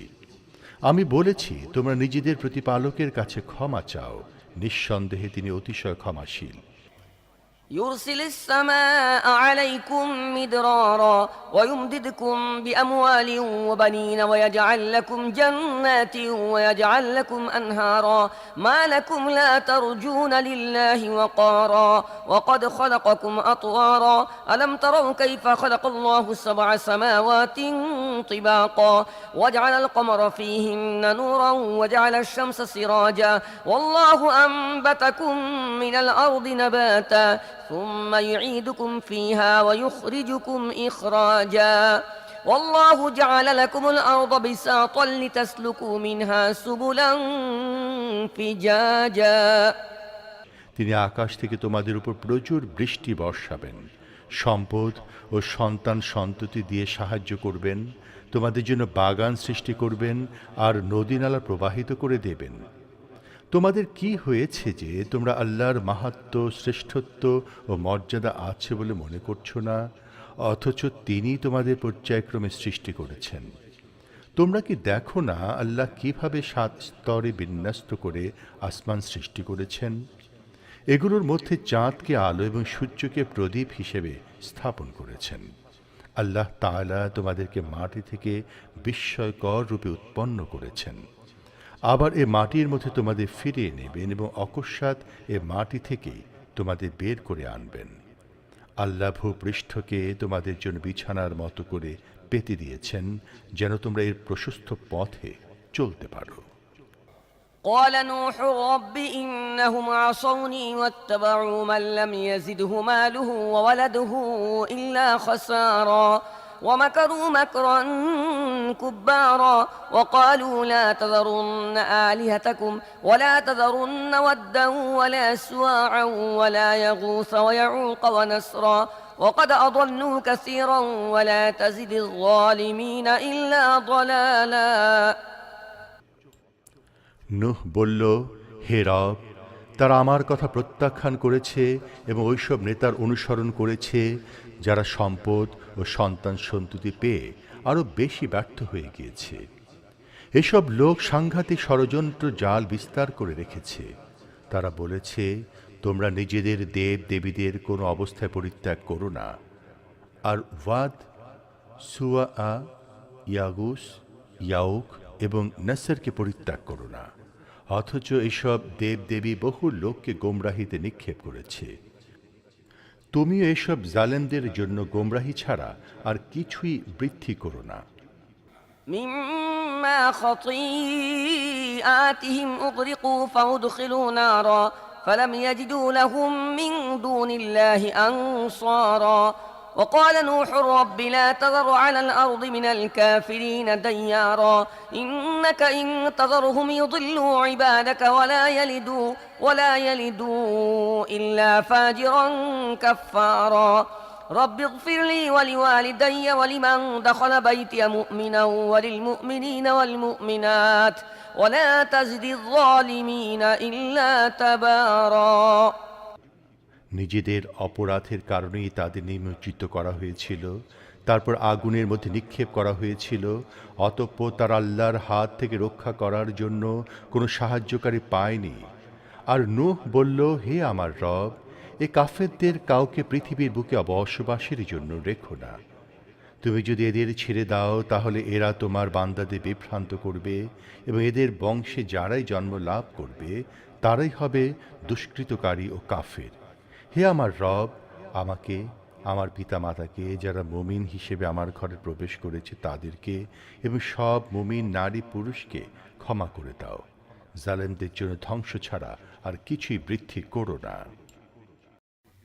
আমি বলেছি, তোমরা নিজেদের প্রতিপালকের কাছে ক্ষমা চাও, নিঃসন্দেহে তিনি অতিশয় ক্ষমাশীল। يرسل السماء عليكم مدرارا ويمددكم بأموال وبنين ويجعل لكم جنات ويجعل لكم أنهارا ما لكم لا ترجون لله وقارا وقد خلقكم أطوارا ألم تروا كيف خلق الله 7 سماوات طباقا وجعل القمر فيهن نورا وجعل الشمس سراجا والله أنبتكم من الأرض نباتا ثم يعيدكم فيها ويخرجكم إخراجا والله جعل لكم الأرض بساطا لتسلكوا منها سبلا فجاجا তিনি আকাশ থেকে তোমাদের উপর প্রচুর বৃষ্টি বর্ষাবেন, সম্পদ ও সন্তান সন্ততি দিয়ে সাহায্য করবেন, তোমাদের জন্য বাগান সৃষ্টি করবেন আর নদীনালা প্রবাহিত করে দেবেন। তোমাদের কি হয়েছে যে তোমরা আল্লাহর মাহাত্ম্য, শ্রেষ্ঠত্ব ও মর্যাদা আছে বলে মনে করছো না, অথচ তিনি তোমাদের পর্যায়ক্রমে সৃষ্টি করেছেন। তোমরা কি দেখো না আল্লাহ কিভাবে 7 স্তরে বিন্যস্ত করে আসমান সৃষ্টি করেছেন? এগুলোর মধ্যে চাঁদকে আলো এবং সূর্যকে প্রদীপ হিসেবে স্থাপন করেছেন। আল্লাহ তাআলা তোমাদেরকে মাটি থেকে বিস্ময়কর রূপে উৎপন্ন করেছেন। আবার এ মাটির মধ্যে তোমাদের ফিরিয়ে নেবেন এবং অকস্মাৎ এ মাটি থেকেই তোমাদের বের করে আনবেন। আল্লাহ ভূপৃষ্ঠকে তোমাদের জন্য বিছানার মতো করে পেতে দিয়েছেন, যেন তোমরা এর প্রশস্ত পথে চলতে পারো। قال نوح رب إنهم عصوني واتبعوا من لم يزده ماله وولده إلا خسارا ومكروا مكرا كبارا وقالوا لا تذرن آلهتكم ولا تذرن ودا ولا سواعا ولا يغوث ويعوق ونسرا وقد أضلوا كثيرا ولا تزد الظالمين إلا ضلالا নূহ বলল, হে রব, তারা আমার কথা প্রত্যাখ্যান করেছে এবং ওইসব নেতার অনুসরণ করেছে যারা সম্পদ ও সন্তান সন্ততি পেয়ে আরও বেশি ব্যর্থ হয়ে গিয়েছে। এসব লোক সাংঘাতিক ষড়যন্ত্র জাল বিস্তার করে রেখেছে। তারা বলেছে, তোমরা নিজেদের দেব দেবীদের কোনো অবস্থায় পরিত্যাগ করো না, আর ওয়াদ, সুয়া, ইয়াগুস, ইয়াউক এবং নাসরকে পরিত্যাগ করো না, অথচ এসব দেবদেবী বহু লোককে গোমরাহিতে নিক্ষেপ করেছে। তুমিও এসব জালেমদের জন্য গোমরাহি ছাড়া আর কিছুই বৃদ্ধি করো না। مما خطيئاتهم أغرقوا فأدخلوا نارا فلم يجدوا لهم من دون الله أنصارا وقال نوح رب لا تذر على الأرض من الكافرين ديارا إنك إن تذرهم يضلوا عبادك ولا يلدوا إلا فاجرا كفارا رب اغفر لي ولوالدي ولمن دخل بيتي مؤمنا وللمؤمنين والمؤمنات ولا تزد الظالمين إلا تبارا নিজেদের অপরাধের কারণেই তাদের নিমজ্জিত করা হয়েছিল, তারপর আগুনের মধ্যে নিক্ষেপ করা হয়েছিল। অতঃপর তারা আল্লাহর হাত থেকে রক্ষা করার জন্য কোনো সাহায্যকারী পায়নি। আর নূহ বলল, হে আমার রব, এ কাফেরদের কাউকে পৃথিবীর বুকে বসবাসের জন্য রেখো না। তুমি যদি এদের ছেড়ে দাও তাহলে এরা তোমার বান্দাদের বিভ্রান্ত করবে এবং এদের বংশে যারাই জন্ম লাভ করবে তারাই হবে দুষ্কৃতকারী ও কাফের। হে আমার রব, আমাকে, আমার পিতামাতাকে, যারা মুমিন হিসেবে আমার ঘরে প্রবেশ করেছে তাদেরকে এবং সব মুমিন নারী পুরুষকে ক্ষমা করে দাও। জালেমদের জন্য ধ্বংস ছাড়া আর কিছুই বৃদ্ধি করো না।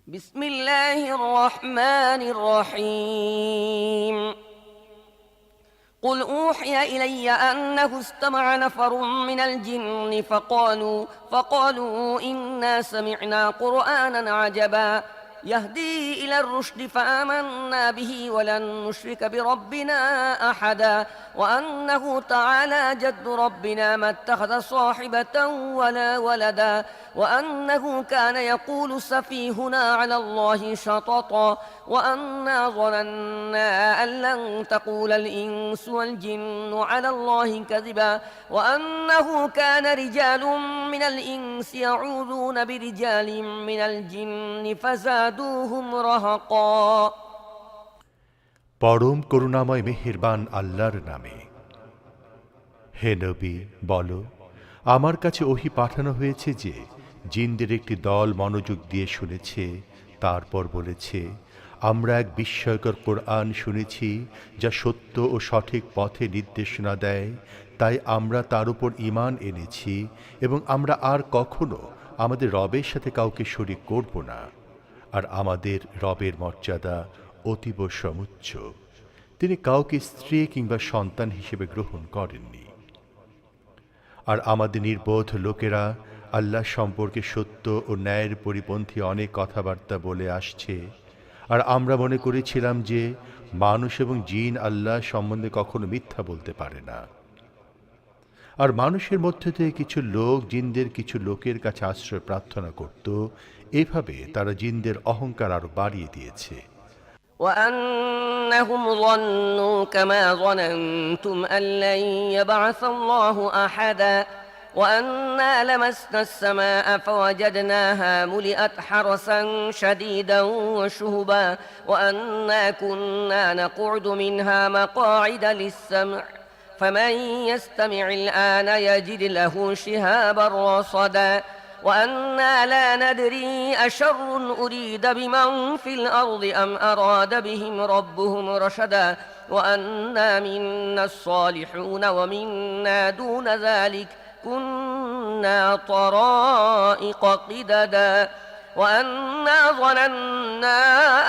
بسم الله الرحمن الرحيم قل أوحي إلي أنه استمع نفر من الجن فقالوا إنا سمعنا قرآنا عجبا يهدي إلى الرشد فآمنا به ولن نشرك بربنا أحدا وأنه تعالى جد ربنا ما اتخذ صاحبة ولا ولدا وأنه كان يقول سفيهنا على الله شططا وأنا ظننا أن لن تقول الإنس والجن على الله كذبا وأنه كان رجال من الإنس يعوذون برجال من الجن فزادوهم رهقا পরম করুণাময় মেহেরবান আল্লাহর নামে। হে নবী, বলো, আমার কাছে ওহী পাঠানো হয়েছে যে জিনদের একটি দল মনোযোগ দিয়ে শুনেছে, তারপর বলেছে, আমরা এক বিস্ময়কর কোরআন শুনেছি যা সত্য ও সঠিক পথে নির্দেশনা দেয়, তাই আমরা তার উপর ঈমান এনেছি এবং আমরা আর কখনো আমাদের রবের সাথে কাউকে শরীক করব না। আর আমাদের রবের মর্যাদা অতীব সমুচ্চ। তিনি কাউকে স্ত্রী কিংবা সন্তান হিসেবে গ্রহণ করেননি। আর আমাদের নির্বোধ লোকেরা আল্লাহ সম্পর্কে সত্য ও ন্যায়ের পরিপন্থী অনেক কথাবার্তা বলে আসছে, আর আমরা মনে করেছিলাম যে মানুষ এবং জিন আল্লাহ সম্বন্ধে কখনো মিথ্যা বলতে পারে না। আর মানুষের মধ্যে থেকে কিছু লোক জিনদের কিছু লোকের কাছে আশ্রয় প্রার্থনা করত। এভাবে তারা জিনদের অহংকার আরো বাড়িয়ে দিয়েছে। وأنهم ظنوا كما ظننتم أن لن يبعث الله أحدا وأنا لمسنا السماء فوجدناها ملئت حرسا شديدا وشهبا وأنا كنا نقعد منها مقاعد للسمع فمن يستمع الآن يجد له شهابا رصدا وأنا لا ندري أشر أريد بمن في الأرض أم أراد بهم ربهم رشدا وأنا منا الصالحون ومنا دون ذلك كنا طرائق قددا وأنا ظننا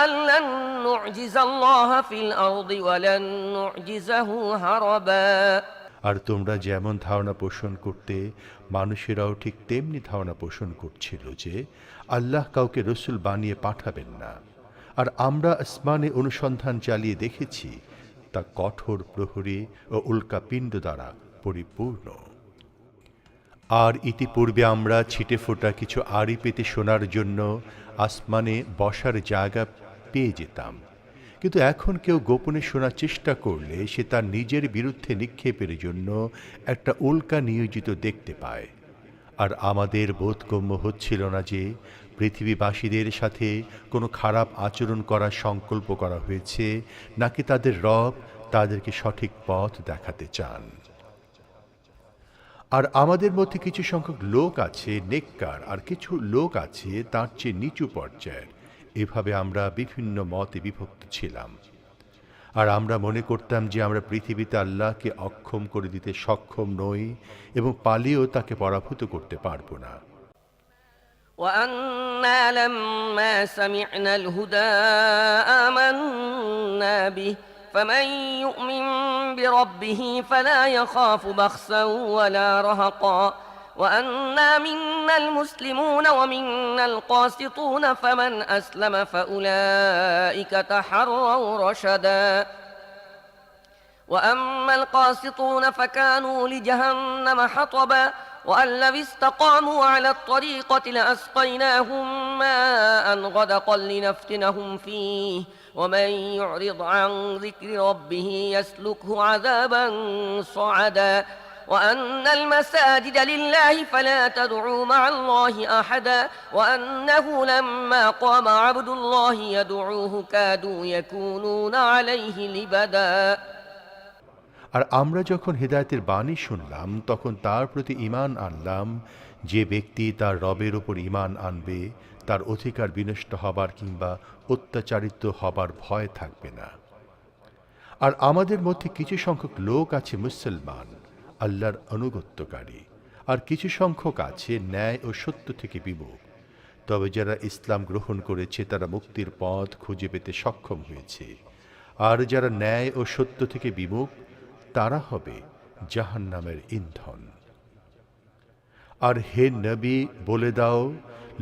أن لن نعجز الله في الأرض ولن نعجزه هربا আর তোমরা যেমন ধারণা পোষণ করতে, মানুষেরাও ঠিক তেমনি ধারণা পোষণ করছিল যে আল্লাহ কাউকে রসুল বানিয়ে পাঠাবেন না। আর আমরা আসমানে অনুসন্ধান চালিয়ে দেখেছি তা কঠোর প্রহরী ও উল্কাপিণ্ড দ্বারা পরিপূর্ণ। আর ইতিপূর্বে আমরা ছিটে ফোটা কিছু আড়ি পেতে শোনার জন্য আসমানে বসার জায়গা পেয়ে যেতাম, কিন্তু এখন কেউ গোপনে শোনার চেষ্টা করলে সে তার নিজের বিরুদ্ধে নিক্ষেপের জন্য একটা উল্কা নিয়োজিত দেখতে পায়। আর আমাদের বোধগম্য হচ্ছিল না যে পৃথিবীবাসীদের সাথে কোনো খারাপ আচরণ করার সংকল্প করা হয়েছে, নাকি তাদের রব তাদেরকে সঠিক পথ দেখাতে চান। আর আমাদের মধ্যে কিছু সংখ্যক লোক আছে নেককার, আর কিছু লোক আছে তার চেয়ে নিচু পর্যায়ের। এভাবে আমরা বিভিন্ন মতে বিভক্ত ছিলাম। আর আমরা মনে করতাম যে আমরা পৃথিবীতে আল্লাহকে অক্ষম করে দিতে সক্ষম নই এবং পালিয়েও তাকে পরাভূত করতে পারব না। وأنا لما سمعنا الهدى آمنا به فمن يؤمن بربه فلا يخاف بخسا ولا رهقا وأنا منا المسلمون ومنا القاسطون فمن أسلم فأولئك تحروا رشدا وأما القاسطون فكانوا لجهنم حطبا وأن لو استقاموا على الطريقة لأسقيناهم ماء غدقا لنفتنهم فيه ومن يعرض عن ذكر ربه يسلكه عذابا صعدا وأن المساجد لله فلا تدعوا مع الله أحدا وأنه لما قام عبد الله يدعوه كادوا يكونون عليه لبدا আর আমরা যখন হেদায়েতের বাণী শুনলাম তখন তার প্রতি ঈমান আনলাম। যে ব্যক্তি তার রবের উপর ঈমান আনবে তার অধিকার বিনষ্ট হবার কিংবা অত্যাচারিত হবার ভয় থাকবে না। আর আমাদের মধ্যে কিছু সংখ্যক লোক আছে মুসলমান, আল্লাহর আনুগত্যকারী, আর কিছু সংখ্যক আছে ন্যায় ও সত্য থেকে বিমুখ। তবে যারা ইসলাম গ্রহণ করেছে তারা মুক্তির পথ খুঁজে পেতে সক্ষম হয়েছে, আর যারা ন্যায় ও সত্য থেকে বিমুখ তারা হবে জাহান্নামের ইন্ধন। আর হে নবী, বলে দাও,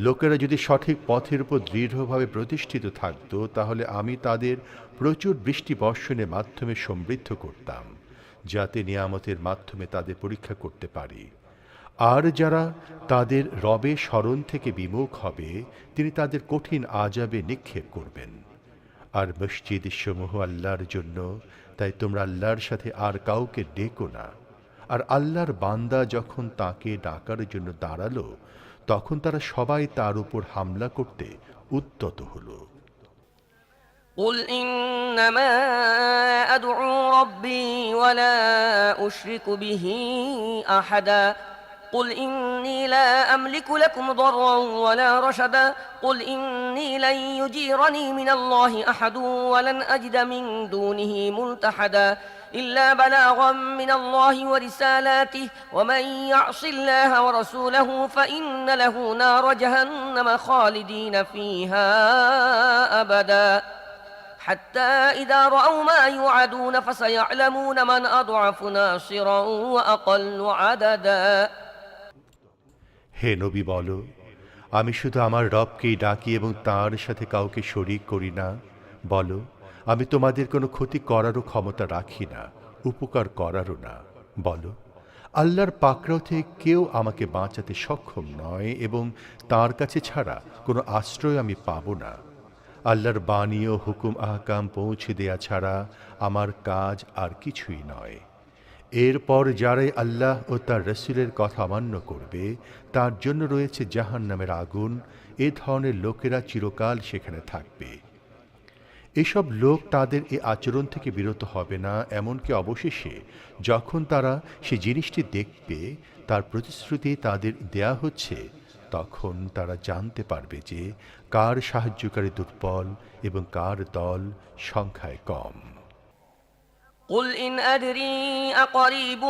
লোকেরা যদি সঠিক পথের উপর দৃঢ়ভাবে প্রতিষ্ঠিত থাকত তাহলে আমি তাদের প্রচুর বৃষ্টি বর্ষণের মাধ্যমে সমৃদ্ধ করতাম, যাতে নিয়ামতের মাধ্যমে তাদের পরীক্ষা করতে পারি। আর যারা তাদের রবের স্মরণ থেকে বিমুখ হবে তিনি তাদের কঠিন আযাবে নিক্ষেপ করবেন। আর মসজিদ সমূহ আল্লাহর জন্য, তাই তোমরা আল্লাহর সাথে আর কাউকে ডেকো না। আর আল্লাহর বান্দা যখন তাকে ডাকার জন্য দাঁড়ালো তখন তারা সবাই তার উপর হামলা করতে উদ্যত হলো। قل إنما أدعو ربي ولا أشرك به أحدا قل إني لا أملك لكم ضرا ولا رشدا قل إني لن يجيرني من الله أحد ولن أجد من دونه ملتحدا إلا بلاغا من الله ورسالاته ومن يعص الله ورسوله فإن له نار جهنم خالدين فيها أبدا حتى إذا رأوا ما يوعدون فسيعلمون من أضعف ناصرا وأقل عددا হে নবী বলো, আমি শুধু আমার রবকেই ডাকি এবং তার সাথে কাউকে শরিক করি না। বলো, আমি তোমাদের কোনো ক্ষতি করারও ক্ষমতা রাখি না, উপকার করারও না। বলো, আল্লাহর পাকড়াও থেকে কেউ আমাকে বাঁচাতে সক্ষম নয় এবং তার কাছে ছাড়া কোনো আশ্রয় আমি পাব না। আল্লাহর বাণী ও হুকুম আহকাম পৌঁছে দেয়া ছাড়া আমার কাজ আর কিছুই নয়। এরপর যারাই আল্লাহ ও তার রসুলের কথা অমান্য করবে তার জন্য রয়েছে জাহান্নামের আগুন। এ ধরনের লোকেরা চিরকাল সেখানে থাকবে। এসব লোক তাদের এ আচরণ থেকে বিরত হবে না, এমনকি অবশেষে যখন তারা সে জিনিসটি দেখবে তার প্রতিশ্রুতি তাদের দেয়া হচ্ছে, তখন তারা জানতে পারবে যে কার সাহায্যকারী দুর্বল এবং কার দল সংখ্যায় কম। قل إن أدري أقريب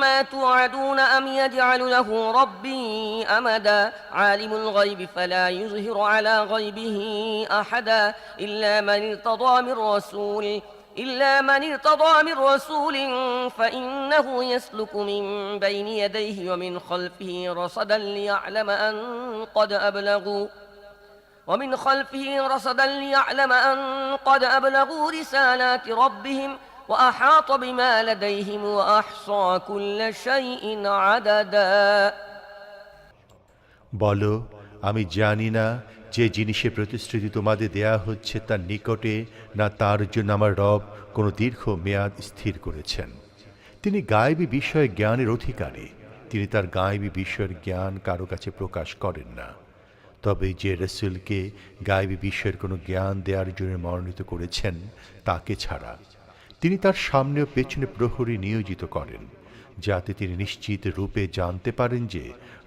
ما توعدون أم يجعل له ربي أمدا عالم الغيب فلا يظهر على غيبه أحدا إلا من ارتضى من رسول فإنه يسلك من بين يديه ومن خلفه رصدا ليعلم أن قد أبلغوا رسالات ربهم وأحاط بما لديهم وأحصى كل شيء عددا বলো, আমি জানি না যে জিনিসের প্রতিশ্রুতি তোমাদের দেয়া হচ্ছে তার নিকটে না তার জন্য আমার রব কোনো দীর্ঘ মেয়াদ স্থির করেছেন। তিনি গায়েবী বিষয়ে জ্ঞানের অধিকারী। তিনি তার গায়েবী বিষয়ের জ্ঞান কারো কাছে প্রকাশ করেন না। তবে যে রসুলকে গায়েবী বিষয়ের কোনো জ্ঞান দেওয়ার জন্য মনোনীত করেছেন তাকে ছাড়া তিনি তার সামনে ও পেছনে প্রহরী নিয়োজিত করেন, যাতে তিনি নিশ্চিত রূপে জানতে পারেন যে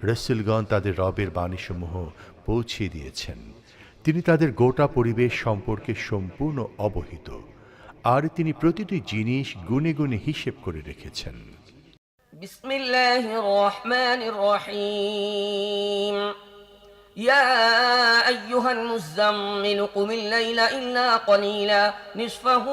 রসুলগণ তাদের রবের বাণীসমূহ পৌঁছে দিয়েছেন। তিনি তাদের গোটা পরিবেশ সম্পর্কে সম্পূর্ণ অবহিত, আর তিনি প্রতিটি জিনিস গুণে গুণে হিসেব করে রেখেছেন। বিসমিল্লাহির রহমানির রহিম يا أيها المزمل قم الليل إلا قليلا نصفه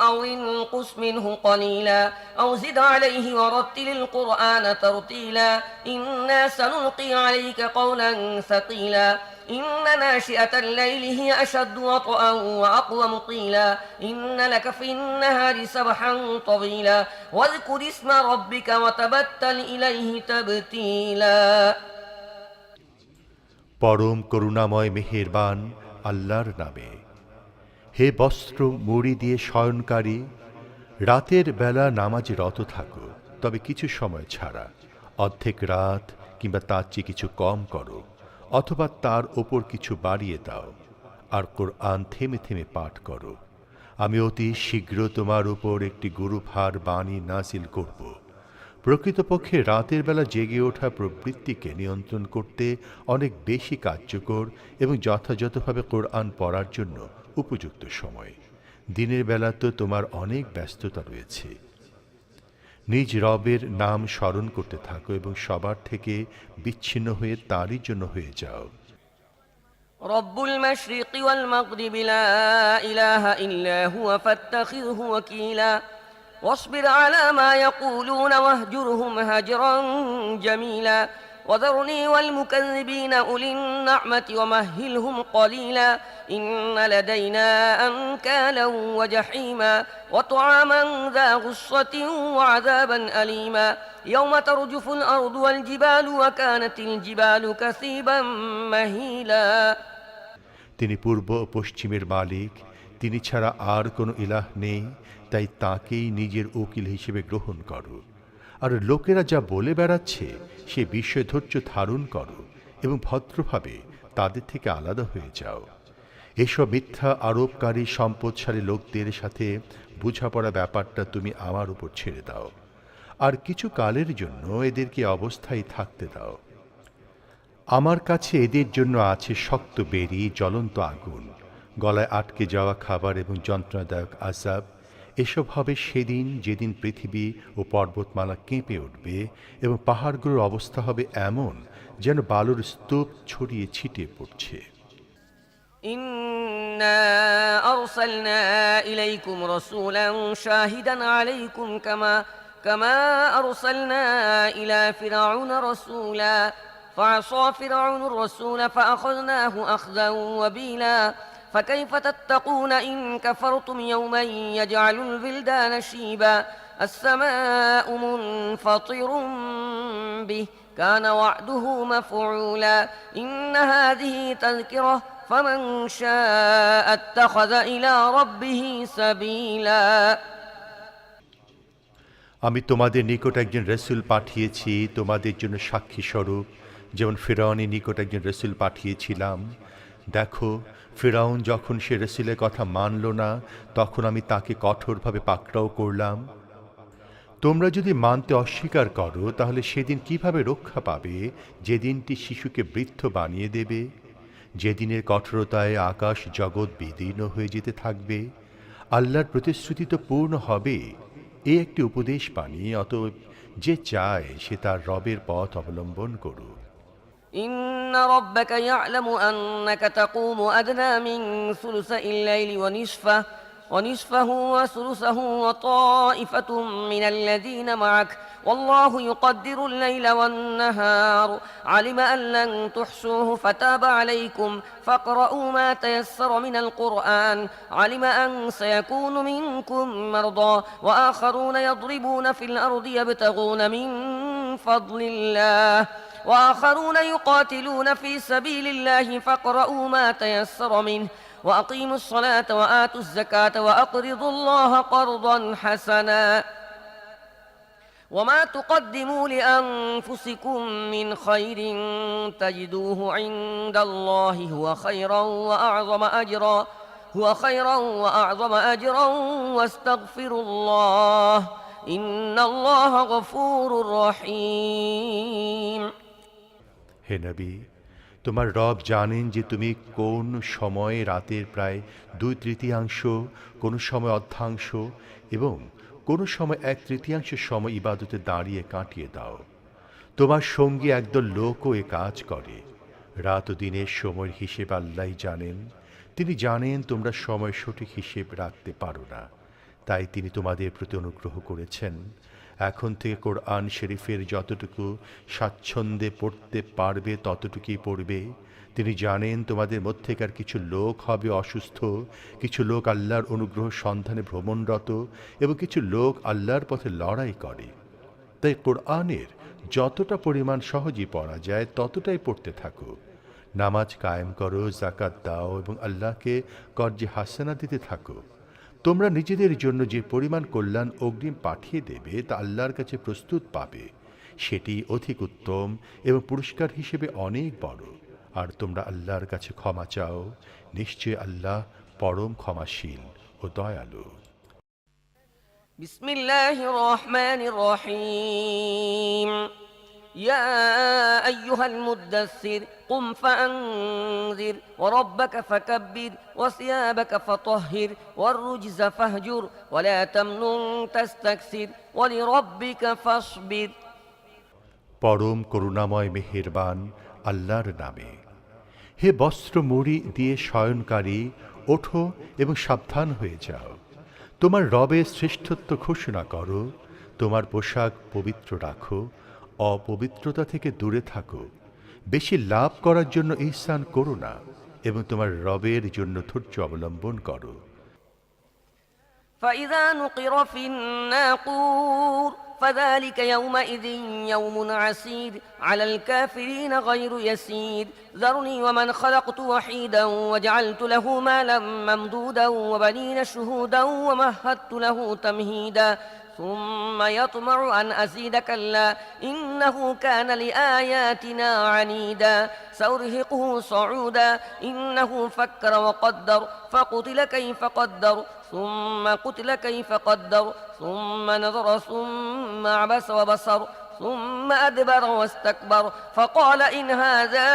أو انقص منه قليلا أو زد عليه ورتل القرآن ترتيلا إنا سنلقي عليك قولا ثقيلا إن ناشئة الليل هي أشد وطئا وأقوم قيلا إن لك في النهار سبحا طويلا واذكر اسم ربك وتبتل إليه تبتيلا পরম করুণাময় মেহেরবান আল্লাহর নামে। হে বস্ত্র মুড়ি দিয়ে শয়নকারী, রাতের বেলা নামাজে রত থাকো, তবে কিছু সময় ছাড়া। অর্ধেক রাত কিংবা তার চেয়ে কিছু কম করো, অথবা তার ওপর কিছু বাড়িয়ে দাও। আর কোরআন থেমে থেমে পাঠ করো। আমি অতি শীঘ্র তোমার উপর একটি গুরুভার বাণী নাজিল করব। প্রকৃতপক্ষে রাতের বেলা জেগে ওঠা প্রবৃত্তিকে নিয়ন্ত্রণ করতে অনেক বেশি কার্যকর এবং যথাযথভাবে কোরআন পড়ার জন্য উপযুক্ত সময়। দিনের বেলা তো তোমার অনেক ব্যস্ততা রয়েছে। নিজ রবের নাম স্মরণ করতে থাকো এবং সবার থেকে বিচ্ছিন্ন হয়ে তারই জন্য হয়ে যাও। রব্বুল মাশরিকি ওয়াল মাগরিবি লা ইলাহা ইল্লা হুয়া ফাত্তাখিযহু ওয়াকিলা واصبر على ما يقولون واهجرهم هجرا جميلا وذرني والمكذبين أولي النعمة ومهلهم قليلا إن لدينا أنكالا وجحيما وطعاما ذا غصة وعذابا أليما يوم ترجف الأرض والجبال وكانت الجبال كثيبا مهيلا তিনি পূর্ব ও পশ্চিমের মালিক, তিনি ছাড়া আর কোনো ইলাহ নেই, তাই তাকেই নিজের উকিল হিসেবে গ্রহণ করো। আর লোকেরা যা বলে বেড়াচ্ছে সে বিষয়ে ধৈর্য ধারণ করো এবং ভদ্রভাবে তাদের থেকে আলাদা হয়ে যাও। এসব মিথ্যা আরোপকারী সম্পদশালী লোকদের সাথে বোঝাপড়া ব্যাপারটা তুমি আমার উপর ছেড়ে দাও, আর কিছু কালের জন্য এদেরকে অবস্থায় থাকতে দাও। আমার কাছে এদের জন্য আছে শক্ত বেরি, জ্বলন্ত আগুন, গলায় আটকে যাওয়া খাবার এবং যন্ত্রণাদায়ক আযাব। এসব হবে সেদিন যেদিন পৃথিবী ও পর্বতমালা কেঁপে উঠবে এবং পাহাড়গুলোর অবস্থা হবে এমন যেন বালুর স্তূপ ছড়িয়ে ছিটিয়ে পড়ছে। إنا أرسلنا إليكم رسولا شاهدا عليكم كما أرسلنا إلى فرعون رسولا فعصى فرعون الرسول فأخذناه أخذا وبيلا فكيف تتقون إن كفرتم يوما يجعل البلدان شيبا السماء منفطر به كان وعده مفعولا إن هذه تذكرة فمن شاء اتخذ إلى ربه سبيلا আমি তোমাদের নিকট একজন রসুল পাঠিয়েছি তোমাদের জন্য সাক্ষী স্বরূপ, যেমন ফিরআউনের নিকট একজন রসুল পাঠিয়েছিলাম। দেখো, ফিরআউন যখন সে রসুলের কথা মানল না, তখন আমি তাকে কঠোরভাবে পাকড়াও করলাম। তোমরা যদি মানতে অস্বীকার করো তাহলে সেদিন কিভাবে রক্ষা পাবে, যেদিনটি শিশুকে বৃদ্ধ বানিয়ে দেবে, যেদিনের কঠোরতায় আকাশ জগৎ বিদীর্ণ হয়ে যেতে থাকবে। আল্লাহর প্রতিশ্রুতি তো পূর্ণ হবে। এ একটি উপদেশ বাণী, অতএব যে চায় সে তার রবের পথ অবলম্বন করুক। إن ربك يعلم أنك تقوم أدنى من ثلثي الليل ونصفه وثلثه وطائفة من الذين معك والله يقدر الليل والنهار علم أن لن تحصوه فتاب عليكم فاقرؤوا ما تيسر من القرآن علم أن سيكون منكم مرضى وآخرون يضربون في الأرض يبتغون من فضل الله وآخرون يقاتلون في سبيل الله فاقرؤوا ما تيسر منه وأقيموا الصلاة وآتوا الزكاة وأقرضوا الله قرضا حسنا وما تقدموا لأنفسكم من خير تجدوه عند الله هو خيرا وأعظم أجرا واستغفروا الله إن الله غفور رحيم হে নবী, তোমার রব জানেন যে তুমি কোন সময়ে রাতের প্রায় 2/3 কোন সময় অর্ধাংশ এবং কোন সময় 1/3 সময় ইবাদতে দাঁড়িয়ে কাটিয়ে দাও। তোমার সঙ্গী একদল লোকও এ কাজ করে। রাত ও দিনের সময়ের হিসেব আল্লাহই জানেন। তিনি জানেন তোমরা সময় সঠিক হিসেব রাখতে পারো না, তাই তিনি তোমাদের প্রতি অনুগ্রহ করেছেন। এখন থেকে কোরআন শরীফের যতটুকু স্বাচ্ছন্দ্যে পড়তে পারবে ততটুকুই পড়বে। তিনি জানেন তোমাদের মধ্যেকার কিছু লোক হবে অসুস্থ, কিছু লোক আল্লাহর অনুগ্রহ সন্ধানে ভ্রমণরত এবং কিছু লোক আল্লাহর পথে লড়াই করে। তাই কোরআনের যতটা পরিমাণ সহজেই পড়া যায় ততটাই পড়তে থাকো। নামাজ কায়েম করো, যাকাত দাও এবং আল্লাহকে কর্জে হাসানা দিতে থাকো। তোমরা নিজেদের জন্য যে পরিমাণ কল্যাণ অগ্রিম পাঠিয়ে দেবে তা আল্লাহর কাছে প্রস্তুত পাবে, সেটি অধিক উত্তম এবং পুরস্কার হিসেবে অনেক বড়। আর তোমরা আল্লাহর কাছে ক্ষমা চাও, নিশ্চয় আল্লাহ পরম ক্ষমাশীল ও দয়ালু। بسم الله الرحمن الرحيم يا أيها المدثر قم فأنذر وربك فكبر وثيابك فطهر والرجز فاهجر ولا تمنن تستكثر ولربك فاصبر পরম করুণাময় মেহেরবান আল্লাহর নামে। হে বস্ত্র মুড়ি দিয়ে শয়নকারী, ওঠো এবং সাবধান হয়ে যাও। তোমার রবের শ্রেষ্ঠত্ব ঘোষণা করো, তোমার পোশাক পবিত্র রাখো, অপবিত্রতা থেকে দূরে থাকো। বেশি লাভ করার জন্য ইহসান করো না এবং তোমার রবের জন্য ধৈর্য অবলম্বন করো। فإذا نقر في الناقور فذلك يومئذ يوم عسير على الكافرين غير يسير ذرني ومن خلقت وحيدا وجعلت له مالا ممدودا وبنين شهودا ومهدت له تمهيدا ثم يطمع أن أزيد كلا إنه كان لآياتنا عنيدا سأرهقه صعودا إنه فكر وقدر فقتل كيف قدر ثم قتل كيف قدر ثم نظر ثم عبس وبصر ثم أدبر واستكبر فقال إن هذا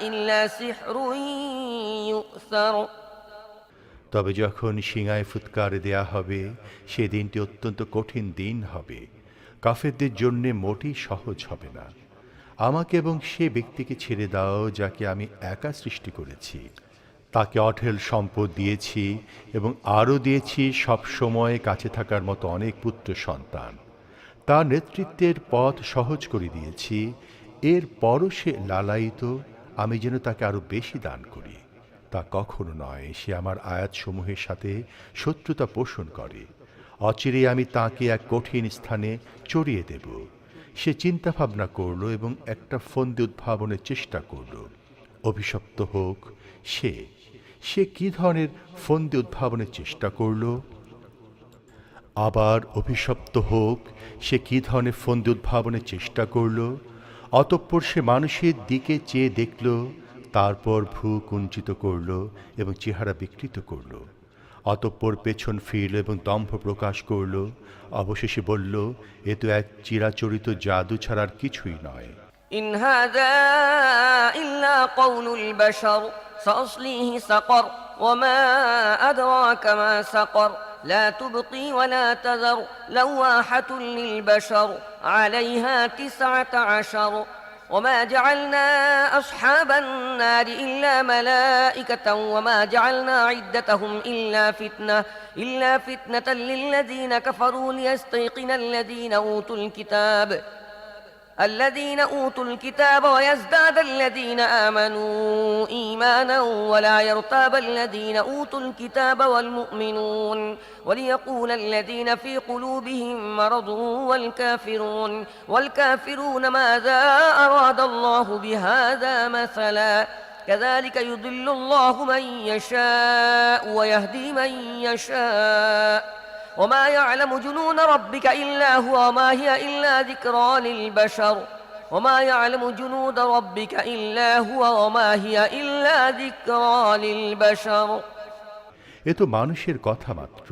إلا سحر يؤثر তবে যখন সিঙায় ফুৎকার দেয়া হবে সে দিনটি অত্যন্ত কঠিন দিন হবে, কাফেরদের জন্যে মোটেই সহজ হবে না। আমাকে এবং সে ব্যক্তিকে ছেড়ে দাও যাকে আমি একা সৃষ্টি করেছি, তাকে অঢেল সম্পদ দিয়েছি এবং আরও দিয়েছি সব সময় কাছে থাকার মতো অনেক পুত্র সন্তান। তার নেতৃত্বের পথ সহজ করে দিয়েছি, এর পরও সে লালায়িত, আমি যেন তাকে আরও বেশি দান করি। তা কখনো নয়, সে আমার আয়াতসমূহের সাথে শত্রুতা পোষণ করে। অচিরে আমি তাকে এক কঠিন স্থানে চড়িয়ে দেব। সে চিন্তা ভাবনা করল এবং একটা ফন্দি উদ্ভাবনের চেষ্টা করল। অভিশপ্ত হোক সে কি ধরনের ফন্দি উদ্ভাবনের চেষ্টা করল? আবার অভিশপ্ত হোক সে কি ধরনের ফন্দি উদ্ভাবনের চেষ্টা করল? অতঃপর সে মানুষের দিকে চেয়ে দেখল, তারপর ভ্রু কুঞ্চিত করল এবং চেহারা বিকৃত করল। অতঃপর পেছন ফিরল এবং দম্ভ প্রকাশ করল। অবশেষে বলল, এ তো এক চিরাচরিত জাদু ছাড়ার কিছুই নয়। إن هذا إلا قول البشر سأصليه سقر وما أدراك ما سقر لا تبقي ولا تذر لواحة للبشر عليها 19 وما جعلنا أصحاب النار إلا ملائكة وما جعلنا عدتهم إلا فتنة للذين كفروا ليستيقن الذين أوتوا الكتاب ويزداد الذين آمنوا إيمانا ولا يرتاب الذين أوتوا الكتاب والمؤمنون وليقول الذين في قلوبهم مرض والكافرون ماذا أراد الله بهذا مثلا كذلك يضل الله من يشاء ويهدي من يشاء وما يعلم جنون ربك إلا هو وما هي إلا ذكرى للبشر وما يعلم جنود ربك إلا هو وما هي إلا ذكرى للبشر এ তো মানুষের কথা মাত্র।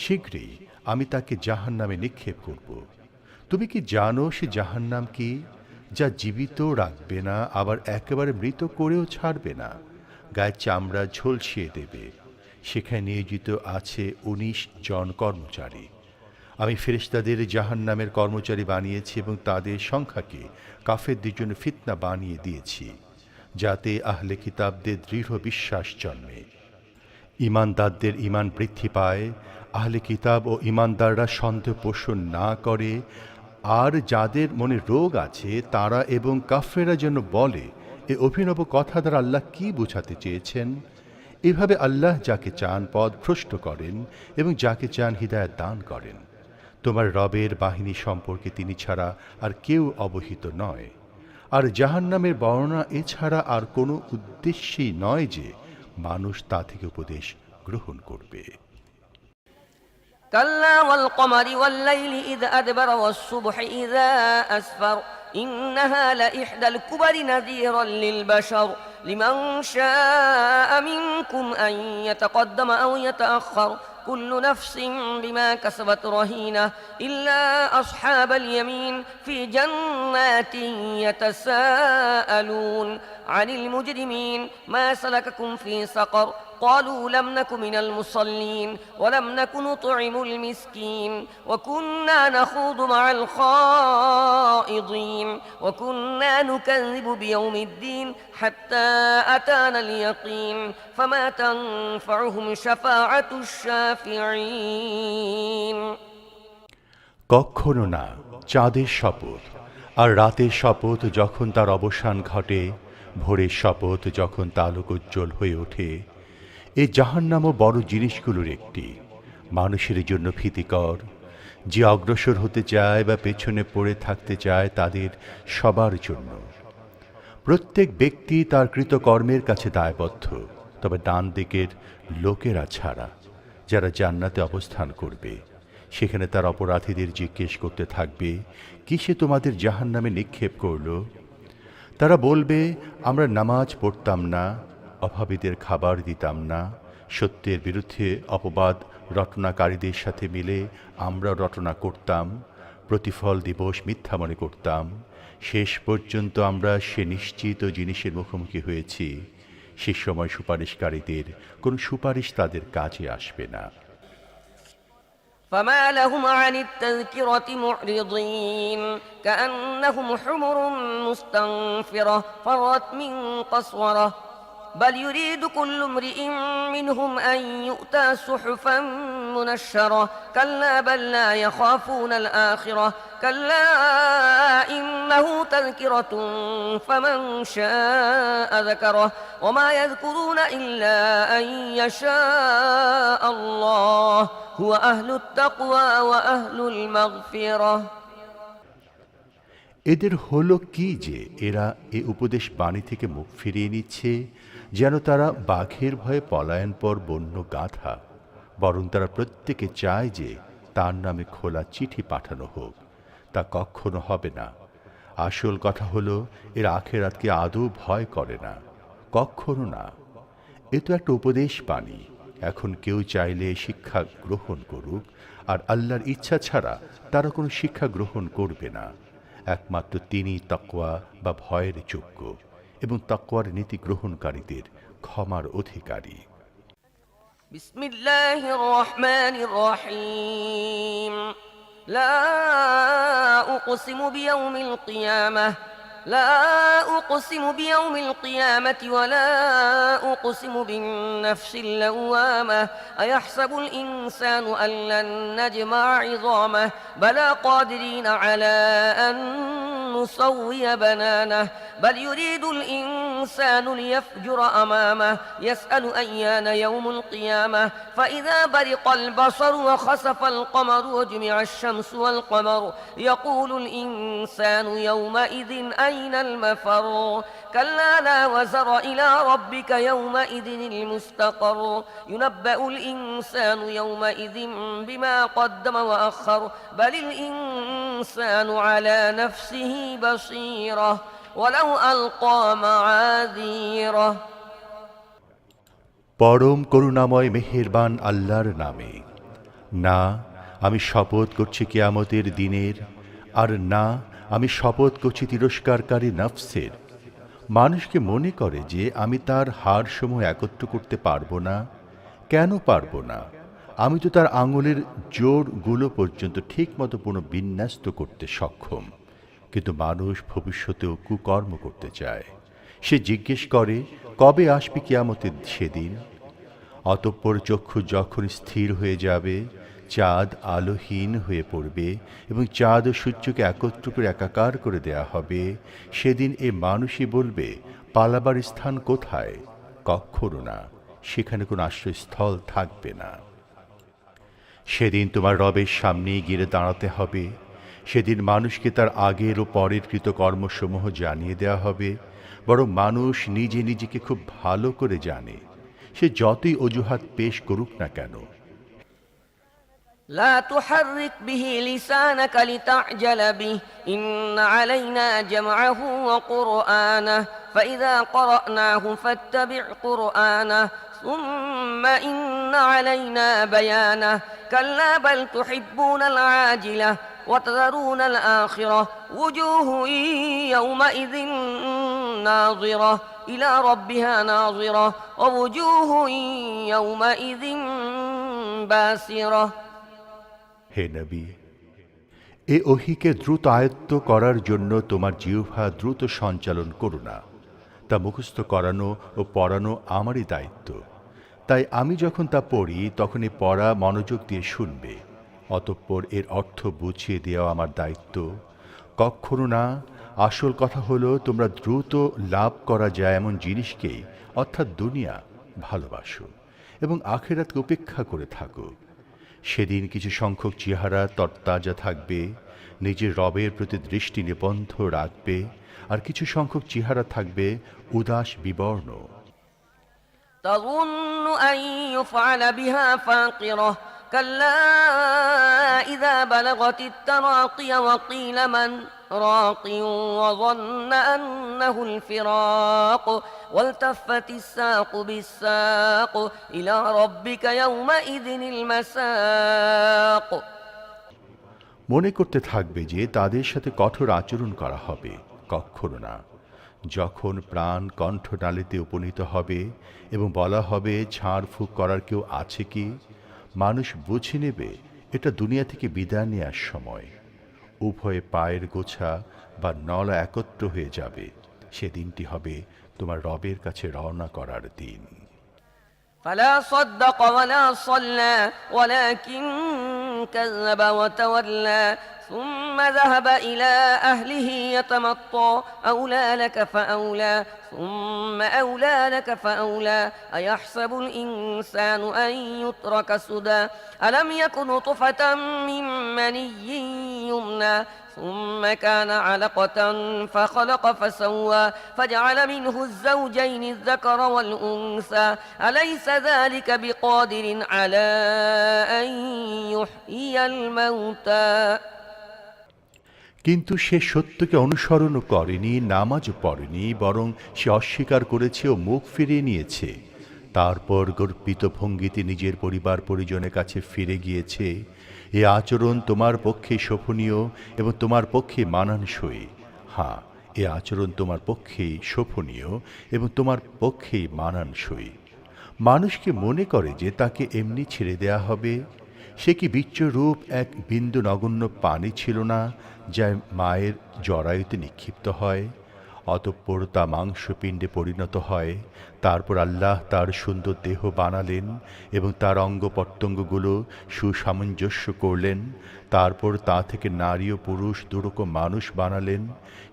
শীঘ্রই আমি তাকে জাহান্নামে নিক্ষেপ করব। তুমি কি জানো সে জাহান্নাম কি? যা জীবিত রাখবে না, আবার একেবারে মৃত করেও ছাড়বে না, গায়ে চামড়া ঝলসিয়ে দেবে। সেখানে নিয়োজিত আছে 19 জন কর্মচারী। আমি ফেরেশতাদের জাহান্নামের কর্মচারী বানিয়েছি এবং তাদের সংখ্যাকে কাফেরদের জন্য ফিতনা বানিয়ে দিয়েছি, যাতে আহলে কিতাবদের দৃঢ় বিশ্বাস জন্মে, ঈমানদারদের ঈমান বৃদ্ধি পায়, আহলে কিতাব ও ঈমানদাররা সন্দেহ পোষণ না করে, আর যাদের মনে রোগ আছে তারা এবং কাফেররা যেন বলে, এ অভিনব কথা দ্বারা আল্লাহ কি বোঝাতে চেয়েছেন। এভাবে আল্লাহ যাকে চান পথ ভ্রষ্ট করেন এবং যাকে চান হিদায়াত দান করেন। তোমার রবের বাহিনী সম্পর্কে তিনি ছাড়া আর কেউ অবহিত নয়। আর জাহান্নামের বর্ণনা এছাড়া আর কোনো উদ্দেশ্যই নয় যে মানুষ তা থেকে উপদেশ গ্রহণ করবে। كلا والقمر والليل إذ أدبر والصبح إذا أسفر إنها لإحدى الكبر نذيرا للبشر لمن شاء منكم أن يتقدم أو يتأخر كل نفس بما كسبت رهينة إلا أصحاب اليمين في جنات يتساءلون عن المجرمين ما سلككم في سقر قالوا لم نك من المصلين ولم نك نطعم المسكين وكنا نخوض مع الخائضين وكنا نكذب بيوم الدين حتى أتانا اليقين فما تنفعهم شفاعة الشافعين কখনো না। চাঁদের শপথ আর রাতের শপথ যখন তার অবসান ঘটে, ভোরের শপথ যখন তা আলোকোজ্জ্বল হয়ে ওঠে। এই জাহান্নামও বড় জিনিসগুলোর একটি, মানুষের জন্য ভীতিকর। যে অগ্রসর হতে চায় বা পেছনে পড়ে থাকতে চায় তাদের সবার জন্য। প্রত্যেক ব্যক্তি তার কৃতকর্মের কাছে দায়বদ্ধ, তবে ডান দিকের লোকেরা ছাড়া, যারা জান্নাতে অবস্থান করবে। সেখানে তার অপরাধীদের জিজ্ঞেস করতে থাকবে, কিসে তোমাদের জাহান্নামে নিক্ষেপ করল? তারা বলবে, আমরা নামাজ পড়তাম না, অভাবীদের খাবার দিতাম না, সত্যের বিরুদ্ধে অপবাদ রটনাকারীদের সাথে মিলে আমরা রটনা করতাম, প্রতিফল দিবস মিথ্যা মনে করতাম। শেষ পর্যন্ত আমরা সে নিশ্চিত জিনিসের মুখোমুখি হয়েছি, সে সময় সুপারিশকারীদের কোনো সুপারিশ তাদের কাজে আসবে না। فما لهم عن التذكرة معرضين كأنهم حمر مستنفرة فرت من قسورة بل يريد كل امرئ منهم أن يؤتى صحفا منشرة كلا بل لا يخافون الآخرة كلا إنه تذكرة فمن شاء ذكره وما يذكرون إلا أن يشاء الله هو أهل التقوى وأهل المغفرة এদের হলো কি যে এরা এ উপদেশ বাণী থেকে মুখ ফিরিয়ে নিচ্ছে, যেন তারা বাঘের ভয়ে পলায়নপর বন্য গাধা। বরং তারা প্রত্যেকে চায় যে তার নামে খোলা চিঠি পাঠানো হোক। তা কখনো হবে না। আসল কথা হলো, এরা আখেরাতকে আদৌ ভয় করে না, কখনো না। এ তো একটা উপদেশ বাণী। এখন কেউ চাইলে শিক্ষা গ্রহণ করুক, আর আল্লাহর ইচ্ছা ছাড়া তারা কোনো শিক্ষা গ্রহণ করবে না। একমাত্র তিনি তাকওয়া বা ভয়ের যোগ্য এবং তাকওয়ার নীতি গ্রহণকারীদের ক্ষমার অধিকারী। بسم الله الرحمن الرحيم لا أقسم بيوم القيامة لا أقسم بيوم القيامة ولا أقسم بالنفس اللوامة أيحسب الإنسان أن لن نجمع عظامه بلى قادرين على أن نسوي بنانه بل يريد الإنسان ليفجر أمامه يسأل أيان يوم القيامة فإذا برق البصر وخسف القمر وجمع الشمس والقمر يقول الإنسان يومئذ أين المفر كلا لا وزر إلى ربك يومئذ المستقر ينبأ الإنسان يومئذ بما قدم وأخر بل الإنسان على نفسه بصيرة ولو ألقى معاذيره পরম করুণাময় মেহেরবান আল্লাহর নামে। না, আমি শপথ করছি কিয়ামতের দিনের, আর না, আমি শপথ করছি তিরস্কারকারী নফসের। মানুষকে মনে করে যে আমি তার হাড়সমূহ একত্র করতে পারবো না। কেন পারবো না? আমি তো তার আঙুলের জোড়গুলো পর্যন্ত ঠিকমতো পুনঃবিন্যস্ত করতে সক্ষম। কিন্তু মানুষ ভবিষ্যতেও কুকর্ম করতে চায়। সে জিজ্ঞেস করে, কবে আসবে কিয়ামতের সেদিন? অতঃপর চক্ষু যখন স্থির হয়ে যাবে, চাঁদ আলোহীন হয়ে পড়বে এবং চাঁদ ও সূর্যকে একত্র করে একাকার করে দেয়া হবে, সেদিন এ মানুষই বলবে, পালাবার স্থান কোথায়? কখনো না, সেখানে কোনো আশ্রয়স্থল থাকবে না। সেদিন তোমার রবের সামনেই গিয়ে দাঁড়াতে হবে। সেদিন মানুষকে তার আগের ও পরের কৃতকর্মসমূহ জানিয়ে দেওয়া হবে। বরং মানুষ নিজে নিজেকে খুব ভালো করে জানে, সে যতই অজুহাত পেশ করুক না কেন। لا تحرك به لسانك لتعجل به إن علينا جمعه وقرآنه فإذا قرأناه فاتبع قرآنه ثم إن علينا بيانه كلا بل تحبون العاجلة وتذرون الآخرة وجوه يومئذ ناظرة إلى ربها ناظرة ووجوه يومئذ باسرة হে নবী, এ ওহীকে দ্রুত আয়ত্ত করার জন্য তোমার জিহ্বা দ্রুত সঞ্চালন করো না। তা মুখস্থ করানো ও পড়ানো আমারই দায়িত্ব। তাই আমি যখন তা পড়ি তখন এ পড়া মনোযোগ দিয়ে শুনবে, অতঃপর এর অর্থ বুঝিয়ে দেওয়া আমার দায়িত্ব। কখনো না। আসল কথা হলো, তোমরা দ্রুত লাভ করা যায় এমন জিনিসকেই, অর্থাৎ দুনিয়া, ভালোবাসো এবং আখিরাতকে উপেক্ষা করে থাকো। সেদিন কিছু সংখ্যক চেহারা তরতাজা থাকবে, নিজের রবের প্রতি দৃষ্টি নিবদ্ধ রাখবে, আর কিছু সংখ্যক চেহারা থাকবে উদাস বিবর্ণ। تظن أن يفعل بها فاقرة كلا إذا بلغت التراقي وقيل من راق وظن أنه الفراق والتفت الساق بالساق إلى ربك يومئذ المساق। মনে করতে থাকবে যে তাদের সাথে কঠোর আচরণ করা হবে, কখনো না। যখন প্রাণ কণ্ঠনালীতে উপনীত হবে এবং বলা হবে ঝাড়ফুঁক করার কেউ আছে কি, মানুষ বুঝে নেবে এটা দুনিয়া থেকে বিদায় নেওয়ার সময়। উভয়ে পায়ের গোছা বা নলা একত্র হয়ে যাবে। সেদিনটি হবে তোমার রবের কাছে রওনা করার দিন। فلا صدق ولا صلى ولكن كذب وتولى ثم ذهب إلى أهله يتمطى أولى لك فأولى ثم أولى لك فأولى أيحسب الإنسان أن يترك سدى ألم يكن نطفة من مني يمنى ثم كان علقة فخلق فسوى فجعل منه الزوجين الذكر والأنثى أليس ذلك بقادر على أن يحيي الموتى। কিন্তু সে সত্যকে অনুসরণও করেনি, নামাজও পড়েনি, বরং সে অস্বীকার করেছে ও মুখ ফিরিয়ে নিয়েছে। তারপর গর্বিত ভঙ্গিতে নিজের পরিবার পরিজনের কাছে ফিরে গিয়েছে। এ আচরণ তোমার পক্ষে শোভনীয় এবং তোমার পক্ষে মানানসই। হ্যাঁ, এ আচরণ তোমার পক্ষেই শোভনীয় এবং তোমার পক্ষেই মানানসই। মানুষকে মনে করে যে তাকে এমনি ছেড়ে দেয়া হবে। সে কি বিশ্বরূপ এক বিন্দু নগণ্য পানি ছিল না, যা মায়ের জরায়ুতে নিক্ষিপ্ত হয়, অতঃপর তা মাংসপিণ্ডে পরিণত হয়। তারপর আল্লাহ তার সুন্দর দেহ বানালেন এবং তার অঙ্গ প্রত্যঙ্গগুলো সুসামঞ্জস্য করলেন। তারপর তা থেকে নারী ও পুরুষ দুরকম মানুষ বানালেন।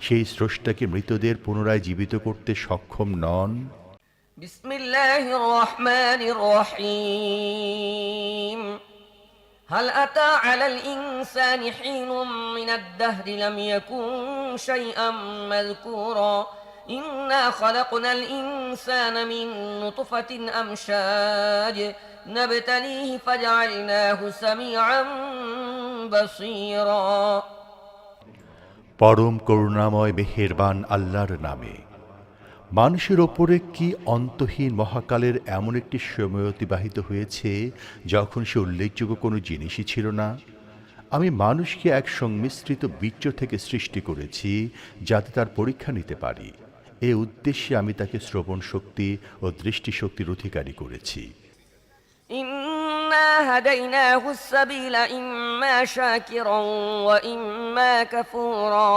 সেই স্রষ্টাকে মৃতদের পুনরায় জীবিত করতে সক্ষম নন? বিসমিল্লাহির রহমানির রহিম। هل أتى على الإنسان حين من الدهر لم يكن شيئا مذكورا إنا خلقنا الإنسان من نطفة أمشاج نبتليه فجعلناه سميعا بصيرا। পরম করুণাময় মেহেরবান আল্লাহর নামে। মানুষের ওপরে কি অন্তহীন মহাকালের এমন একটি সময় অতিবাহিত হয়েছে যখন সে উল্লেখযোগ্য কোনো জিনিসই ছিল না। আমি মানুষকে এক সংমিশ্রিত বীর্য থেকে সৃষ্টি করেছি যাতে তার পরীক্ষা নিতে পারি। এ উদ্দেশ্যে আমি তাকে শ্রবণ শক্তি ও দৃষ্টিশক্তির অধিকারী করেছি। إنا هديناه السبيل إما شاكرا وإما كفورا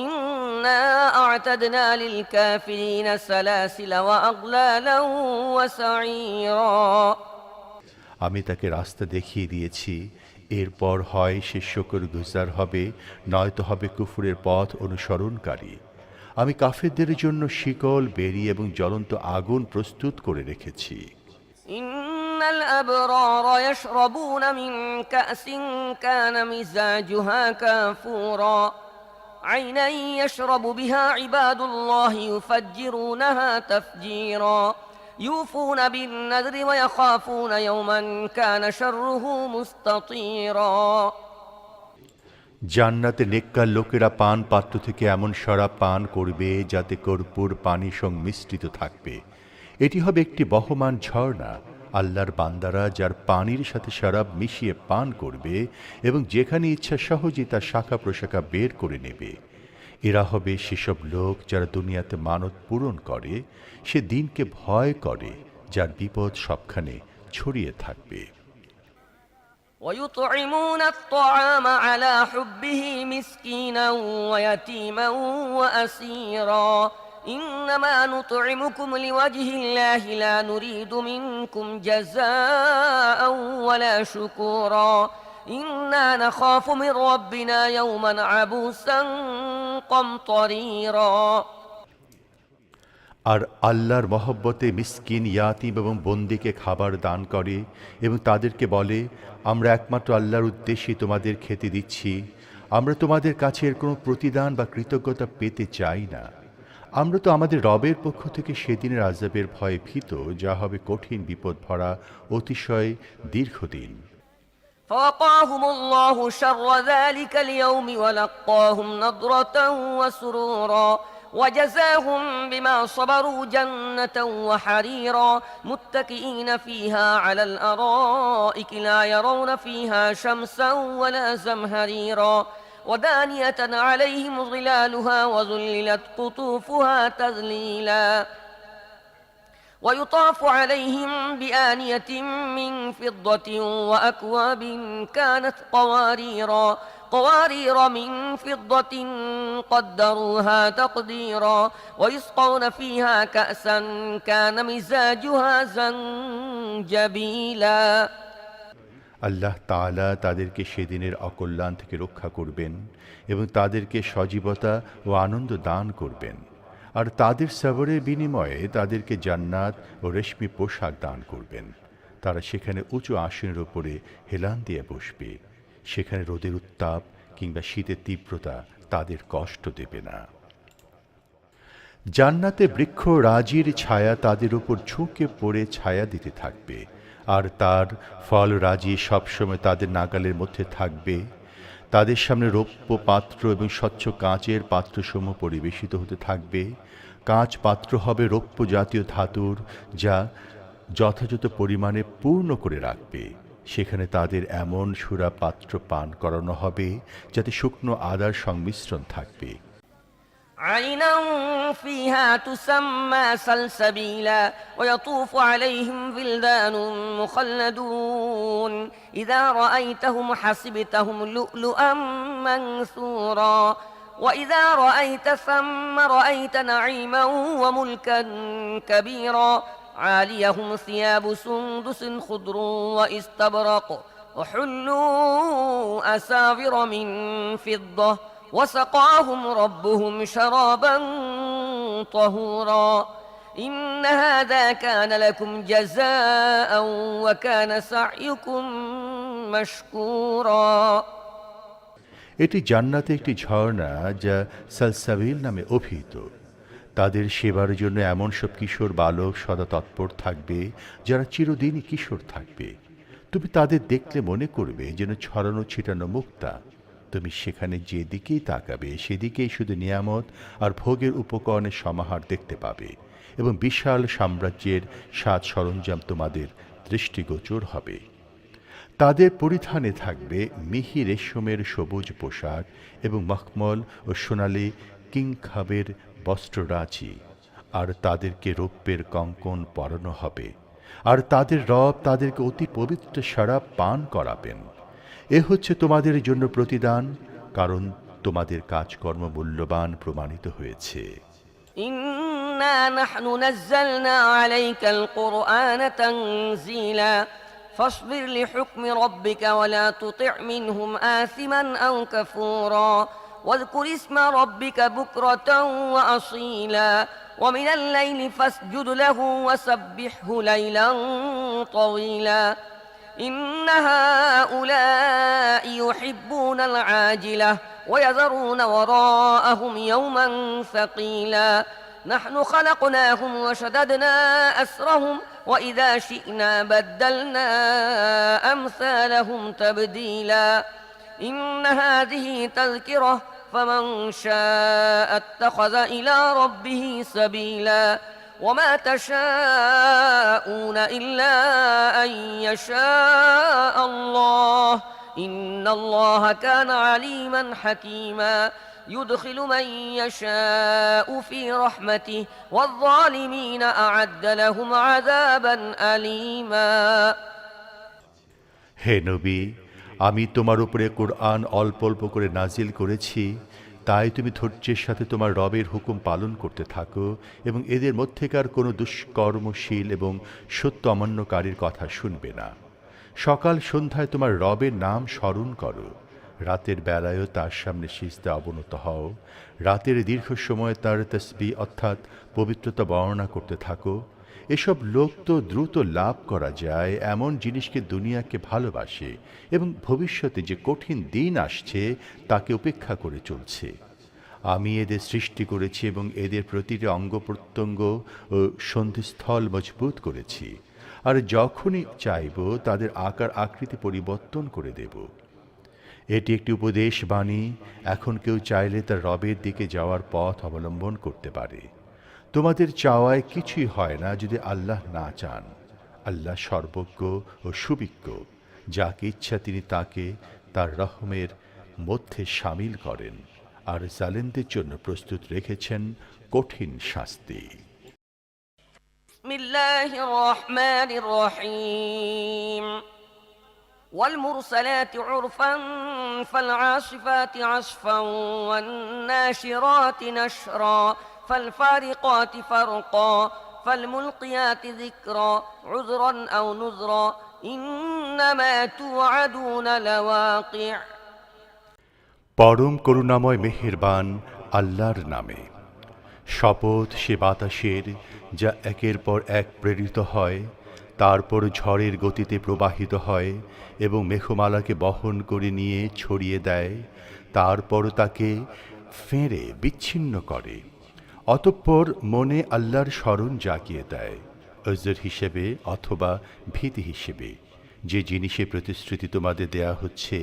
إنا أعتدنا للكافرين سلاسل وأغلالا وسعيرا। আমি তাকে রাস্তা দেখিয়ে দিয়েছি। এরপর হয় সে শুকরগুজার হবে, নয়তো হবে কুফরের পথ অনুসরণকারী। আমি কাফেরদের জন্য শিকল, বেড়ি এবং জ্বলন্ত আগুন প্রস্তুত করে রেখেছি। إن الأبرار يشربون من كأس كان مزاجها كافورا عينا يشرب بها عباد الله يفجرونها تفجيرا يوفون بالنذر ويخافون يوما كان شره مستطيرا। জান্নাতে নেককার লোকেরা পান পাত্র থেকে এমন শরাব পান করবে যাতে কর্পূর পানি সংমিশ্রিত থাকবে। এটি হবে একটি বহমান ঝর্ণা। আল্লাহর বান্দারা যার পানির সাথে শরাব মিশিয়ে পান করবে এবং যেখানে ইচ্ছা সহজেই তার শাখা প্রশাখা বের করে নেবে। এরা হবে সেসব লোক যারা দুনিয়াতে মানত পূরণ করে, সে দিনকে ভয় করে যার বিপদ সবখানে ছড়িয়ে থাকবে। ويطعمون الطعام على حبه مسكينا ويتيما وأسيرا إنما نطعمكم لوجه الله لا نريد منكم جزاء ولا شكورا إنا نخاف من ربنا يوما عبوسا قمطريرا। আর আল্লাহর মহব্বতে মিসকিন, ইয়াতীম এবং বন্দীকে খাবার দান করে এবং তাদেরকে বলে, আমরা একমাত্র আল্লাহর উদ্দেশ্যে তোমাদের খেতে দিচ্ছি। আমরা তোমাদের কাছে এর কোনো প্রতিদান বা কৃতজ্ঞতা পেতে চাই না। আমরা তো আমাদের রবের পক্ষ থেকে সেদিনের আযাবের ভয়ে ভীত, যা হবে কঠিন বিপদ ভরা, অতিশয় দীর্ঘদিন। فوقاهم الله شر ذلك اليوم ولقاهم نضرة وسرورا وجزاهم بما صبروا جنة وحريرا متكئين فيها على الأرائك لا يرون فيها شمسا ولا زمهريرا ودانية عليهم ظلالها وذللت قطوفها تذليلا ويطاف عليهم بآنية من فضة وأكواب كانت قوارير من فضة قدروها تقديرا ويسقون فيها كأسا كان مزاجها زنجبيلا আল্লাহ তাআলা তাদেরকে সেদিনের অকল্যাণ থেকে রক্ষা করবেন এবং তাদেরকে সজীবতা ও আনন্দ দান করবেন, আর তাদের সবরের বিনিময়ে তাদেরকে জান্নাত ও রেশমি পোশাক দান করবেন। তারা সেখানে উঁচু আসনের উপরে হেলান দিয়ে বসবে। সেখানে রোদের উত্তাপ কিংবা শীতের তীব্রতা তাদের কষ্ট দেবে না। জান্নাতে বৃক্ষ রাজির ছায়া তাদের উপর ঝুঁকে পড়ে ছায়া দিতে থাকবে, আর তার ফল রাজি সবসময় তাদের নাগালের মধ্যে থাকবে। তাদের সামনে রৌপ্য পাত্র এবং স্বচ্ছ কাঁচের পাত্রসমূহ পরিবেশিত হতে থাকবে। কাঁচ পাত্র হবে রৌপ্য জাতীয় ধাতুর, যা যথাযথ পরিমাণে পূর্ণ করে রাখবে। সেখানে তাদের এমন সুরা পাত্র পান করানো হবে যাতে শুকনো আদার সংমিশ্রণ থাকবে। عينا فيها تسمى سلسبيلا ويطوف عليهم ولدان مخلدون إذا رأيتهم حسبتهم لؤلؤا منثورا وإذا رأيت ثم رأيت نعيما وملكا كبيرا عاليهم ثياب سندس خضر واستبرق وحلوا أساور من فضة وسقاهم ربهم شرابا طهورا إن هذا كان لكم جزاء وكان سعيكم مشكورا এটি জান্নাতে একটি ঝর্ণা যা সালসাবিল নামে অভিহিত। তাদের সেবার জন্য এমন সব কিশোর বালক সদা তৎপর থাকবে যারা চিরদিনই কিশোর থাকবে। তুমি তাদের দেখলে মনে করবে যেন ছড়ানো ছিটানো মুক্তা। তুমি সেখানে যেদিকেই তাকাবে সেদিকেই শুধু নিয়ামত আর ভোগের উপকরণের সমাহার দেখতে পাবে, এবং বিশাল সাম্রাজ্যের সাজ সরঞ্জাম তোমাদের দৃষ্টিগোচর হবে। তাদের পরিধানে থাকবে মিহি রেশমের সবুজ পোশাক এবং মখমল ও সোনালি কিংখাবের বস্ত্ররাজি, আর তাদেরকে রৌপ্যের কঙ্কণ পরানো হবে, আর তাদের রব তাদেরকে অতি পবিত্র শরাব পান করাবেন। এ হচ্ছে তোমাদের জন্য প্রতিদান, কারণ তোমাদের কাজকর্ম মূল্যবান প্রমাণিত হয়েছে। إنا نحن نزلنا عليك القرآن تنزيلا فاصبر لحكم ربك ولا تطع منهم آثما أو كفورا واذكر اسم ربك بكرة وأصيلا ومن الليل فاسجد له وسبحه ليلا طويلا إن هؤلاء يحبون العاجلة ويذرون وراءهم يوما ثقيلا نحن خلقناهم وشددنا أسرهم وإذا شئنا بدلنا أمثالهم تبديلا إن هذه تذكرة فمن شاء اتخذ إلى ربه سبيلا وما تشاءون إلا أن يشاء الله إن الله كان عليما حكيما يدخل من يشاء في رحمته والظالمين أعد لهم عذابا أليما হে নবী, আমি তোমার উপরে কোরআন অল্প অল্প করে নাজিল করেছি, তাই তুমি ধৈর্যের সাথে তোমার রবের হুকুম পালন করতে থাকো এবং এদের মধ্যেকার কোনো দুষ্কর্মশীল এবং সত্য অমান্যকারীর কথা শুনবে না। সকাল সন্ধ্যায় তোমার রবের নাম স্মরণ করো, রাতের বেলায়ও তার সামনে সিজদা অবনত হও। রাতের দীর্ঘ সময় তার তসবিহ অর্থাৎ পবিত্রতা বর্ণনা করতে থাকো। এসব লোক তো দ্রুত লাভ করা যায় এমন জিনিসকে দুনিয়াকে ভালোবাসে এবং ভবিষ্যতে যে কঠিন দিন আসছে তাকে উপেক্ষা করে চলছে। আমি এদের সৃষ্টি করেছি এবং এদের প্রতিটি অঙ্গ প্রত্যঙ্গ ও সন্ধিস্থল মজবুত করেছি। আর যখনই চাইব তাদের আকার আকৃতি পরিবর্তন করে দেব। এটি একটি উপদেশ বাণী। এখন কেউ চাইলে তার রবের দিকে যাওয়ার পথ অবলম্বন করতে পারে। তোমাদের চাওয়ায় কিছুই হয় না যদি আল্লাহ না চান। আল্লাহ সর্বজ্ঞ ও সুবিজ্ঞ। যাকে ইচ্ছা তিনি তাকে তার রহমের মধ্যে শামিল করেন, আর জালেমদের জন্য প্রস্তুত রেখেছেন কঠিন শাস্তি। بسم الله الرحمن الرحيم والمرسلات عرفا فالعاصفات عصفا والناشرات نشرا فالفارقات فرقا فالملقيات ذكرا عذرا أو نذرا إنما توعدون لواقع পরম করুণাময় মেহেরবান আল্লাহর নামে শপথ সে বাতাসের, যা একের পর এক প্রেরিত হয়, তারপর ঝড়ের গতিতে প্রবাহিত হয় এবং মেঘমালাকে বহন করে নিয়ে ছড়িয়ে দেয়, তারপর তাকে ফেঁড়ে বিচ্ছিন্ন করে, অতঃপর মনে আল্লাহর স্মরণ জাগিয়ে দেয়, অজর হিসেবে অথবা ভীতি হিসেবে। যে জিনিসের প্রতিশ্রুতি তোমাদের দেয়া হচ্ছে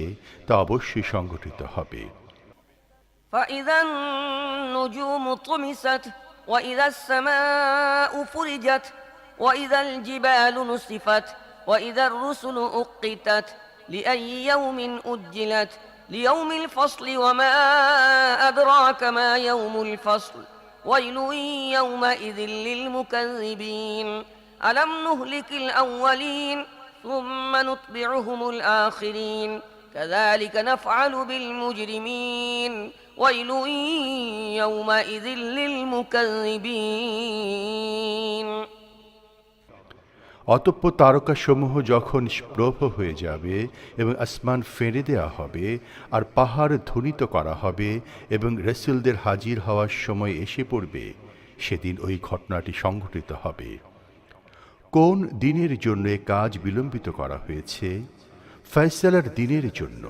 তা অবশ্যই সংঘটিত হবে। فإذا النجوم طمست وإذا السماء فرجت وإذا الجبال نسفت وإذا الرسل أقتت لأي يوم أجلت ليوم الفصل وما أدراك ما يوم الفصل ويل يومئذ للمكذبين ألم نهلك الأولين ثم نتبعهم الآخرين كذلك نفعل بالمجرمين ويل يومئذ للمكذبين অতঃপর তারকাসমূহ যখন প্রভ হয়ে যাবে এবং আসমান ফেঁড়ে দেওয়া হবে আর পাহাড় ধ্বনিত করা হবে এবং রসুলদের হাজির হওয়ার সময় এসে পড়বে, সেদিন ওই ঘটনাটি সংঘটিত হবে। কোন দিনের জন্য এ কাজ বিলম্বিত করা হয়েছে? ফয়সালার দিনের জন্য।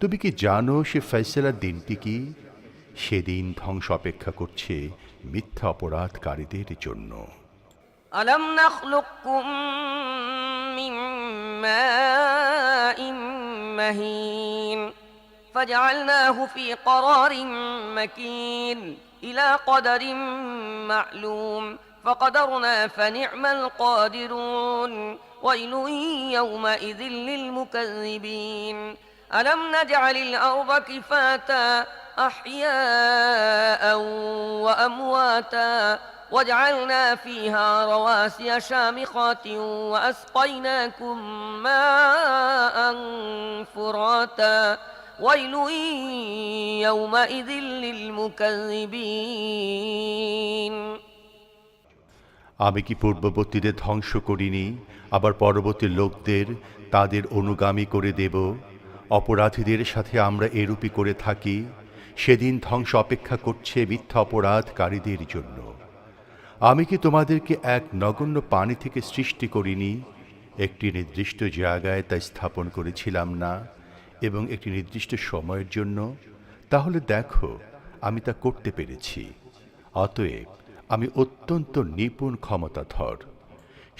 তুমি কি জানো সে ফয়সালার দিনটি কি? সেদিন ধ্বংস অপেক্ষা করছে মিথ্যা অপরাধকারীদের জন্য। ألم نخلقكم من ماء مهين فجعلناه في قرار مكين إلى قدر معلوم فقدرنا فنعم القادرون ويل يومئذ للمكذبين ألم نجعل الأرض كفاتا أحياء وأمواتا وجعلنا فيها رواسي شامخات وأسقيناكم ماء فراتا ويل يومئذ للمكذبين আমি কি পূর্ববর্তীদের ধ্বংস করিনি, আবার পরবর্তী লোকদের তাদের অনুগামী করে দেব? অপরাধীদের সাথে আমরা এরূপই করে থাকি। সেদিন ধ্বংস অপেক্ষা করছে মিথ্যা অপরাধকারীদের জন্য। আমি কি তোমাদেরকে এক নগণ্য পানি থেকে সৃষ্টি করিনি? একটি নির্দিষ্ট জায়গায় তা স্থাপন করেছিলাম না এবং একটি নির্দিষ্ট সময়ের জন্য? তাহলে দেখো, আমি তা করতে পেরেছি। অতএব আমি অত্যন্ত নিপুণ ক্ষমতাধর।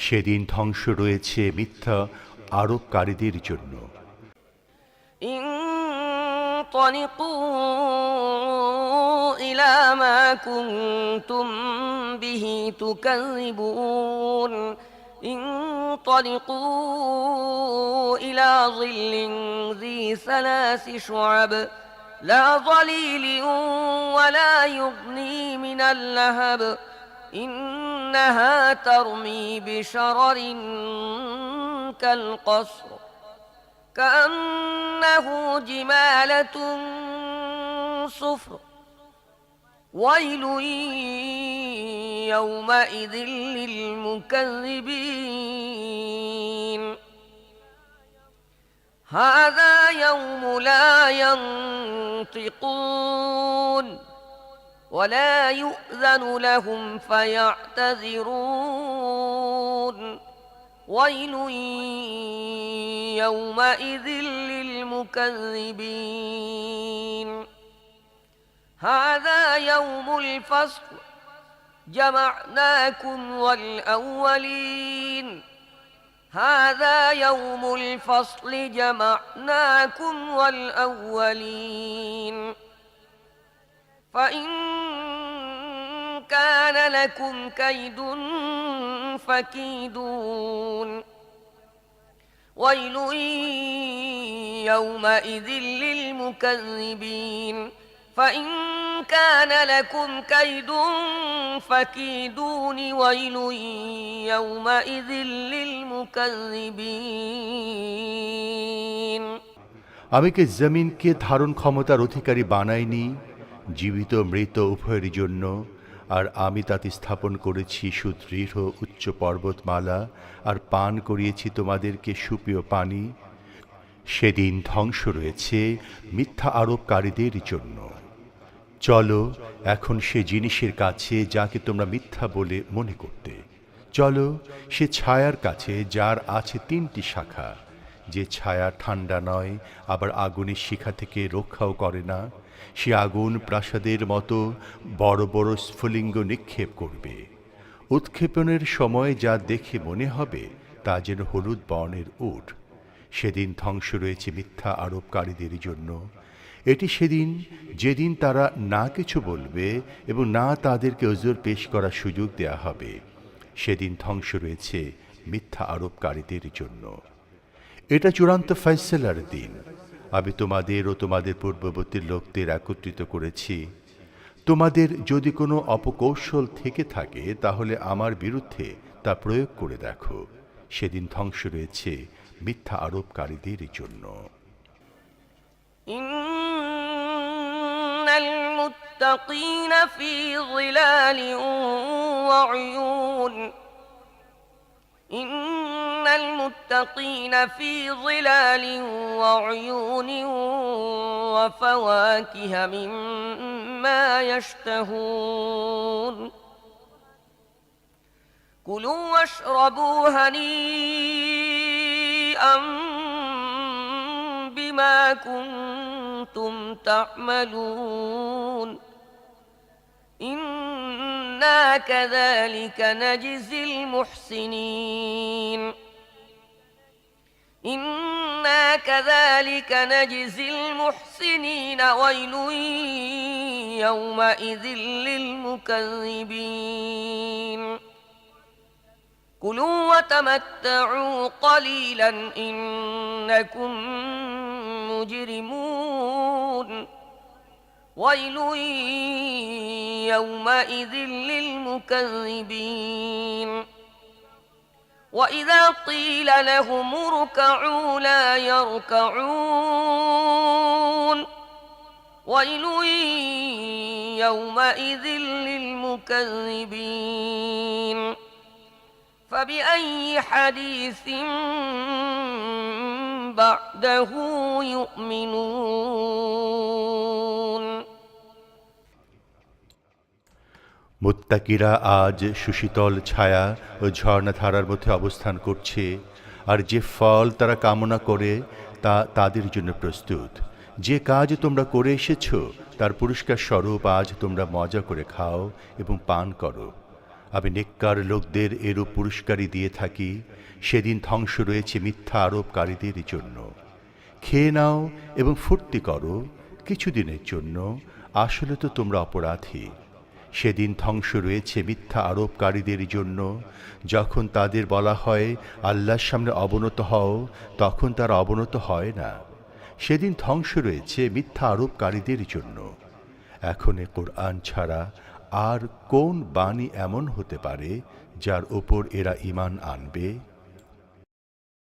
সেদিন ধ্বংস রয়েছে মিথ্যা আরোপকারীদের জন্য। انطلقوا إلى ما كنتم به تكذبون انطلقوا إلى ظل ذي ثلاث شعب لا ظليل ولا يغني من اللهب إنها ترمي بشرر كالقصر كأنه جمالة صفر ويل يومئذ للمكذبين هذا يوم لا ينطقون ولا يؤذن لهم فيعتذرون ويل يومئذ للمكذبين هذا يوم الفصل جمعناكم والأولين هذا يوم الفصل جمعناكم والأولين فإن كان لكم كيد فكيدون ويل يومئذ للمكذبين فإن كان لكم كيد فكيدون ويل يومئذ للمكذبين আমি কি জমিনকে ধারণ ক্ষমতার অধিকারী বানাইনি, জীবিত মৃত উভয়ের জন্য? আর আমি তাতে স্থাপন করেছি সুদৃঢ় উচ্চ পর্বতমালা, আর পান করিয়েছি তোমাদেরকে সুপেয় পানি। সেদিন ধ্বংস রয়েছে মিথ্যা আরোপকারীদের জন্য। চলো এখন সে জিনিসের কাছে যাকে তোমরা মিথ্যা বলে মনে করতে। চলো সে ছায়ার কাছে যার আছে 3টি শাখা, যে ছায়া ঠান্ডা নয় আবার আগুনের শিখা থেকে রক্ষাও করে না। সে আগুন প্রাসাদের মতো বড় বড় স্ফুলিঙ্গ নিক্ষেপ করবে। উৎক্ষেপণের সময় যা দেখে মনে হবে তা যেন হলুদ বর্ণের উট। সেদিন ধ্বংস রয়েছে মিথ্যা আরোপকারীদের জন্য। এটি সেদিন যেদিন তারা না কিছু বলবে এবং না তাদেরকে ওজর পেশ করার সুযোগ দেয়া হবে। সেদিন ধ্বংস রয়েছে মিথ্যা আরোপকারীদের জন্য। এটা চূড়ান্ত ফয়সালার দিন। আমি তোমাদের ও তোমাদের পূর্ববর্তী লোকদের একত্রিত করেছি। তোমাদের যদি কোনো অপকৌশল থেকে থাকে তাহলে আমার বিরুদ্ধে তা প্রয়োগ করে দেখো। সেদিন ধ্বংস রয়েছে মিথ্যা আরোপকারীদের জন্য। ইন্নাল মুত্তাকিনা ফি যিলালিন ওয়া উয়ুন ইন্নাল মুত্তাকিনা ফি যিলালিন ওয়া উয়ুনিন ওয়া ফাওয়াকিহা মিম্মা ইয়াশতাহুন কুলু ওয়াশরাবু হানিআম বিমা কুনতুম তা'মালুন ইন্না কাযালিকা নাজজিল মুহসিনিন ইন্না কাযালিকা নাজজিল মুহসিনিন ওয়াইলুন ইয়াওমাইযিল লিল মুকাযযিবিন কুলু ওয়াতামাত্তাউ ক্বালীলান ইন্নাকুম মুজরিমুন ওয়াইলুন ইয়াওমাইযিল লিল মুকাযযিবিন وإذا قيل لهم اركعوا لا يركعون ويل يومئذ للمكذبين فبأي حديث بعده يؤمنون মুত্তাকিরা আজ সুশীতল ছায়া ও ঝর্ণাধারার মধ্যে অবস্থান করছে, আর যে ফল তারা কামনা করে তা তাদের জন্য প্রস্তুত। যে কাজ তোমরা করে এসেছ তার পুরস্কার স্বরূপ আজ তোমরা মজা করে খাও এবং পান করো। আমি নেককার লোকদের এরূপ পুরস্কারই দিয়ে থাকি। সেদিন ধ্বংস রয়েছে মিথ্যা আরোপকারীদের জন্য। খেয়ে নাও এবং ফুর্তি করো কিছুদিনের জন্য, আসলে তো তোমরা অপরাধী। সেদিন ধ্বংস রয়েছে মিথ্যা আরোপকারীদের জন্য। যখন তাদের বলা হয় আল্লাহর সামনে অবনত হও, তখন তারা অবনত হয় না। সেদিন ধ্বংস রয়েছে মিথ্যা আরোপকারীদের জন্য। এখন এ কোরআন ছাড়া আর কোন বাণী এমন হতে পারে যার ওপর এরা ঈমান আনবে?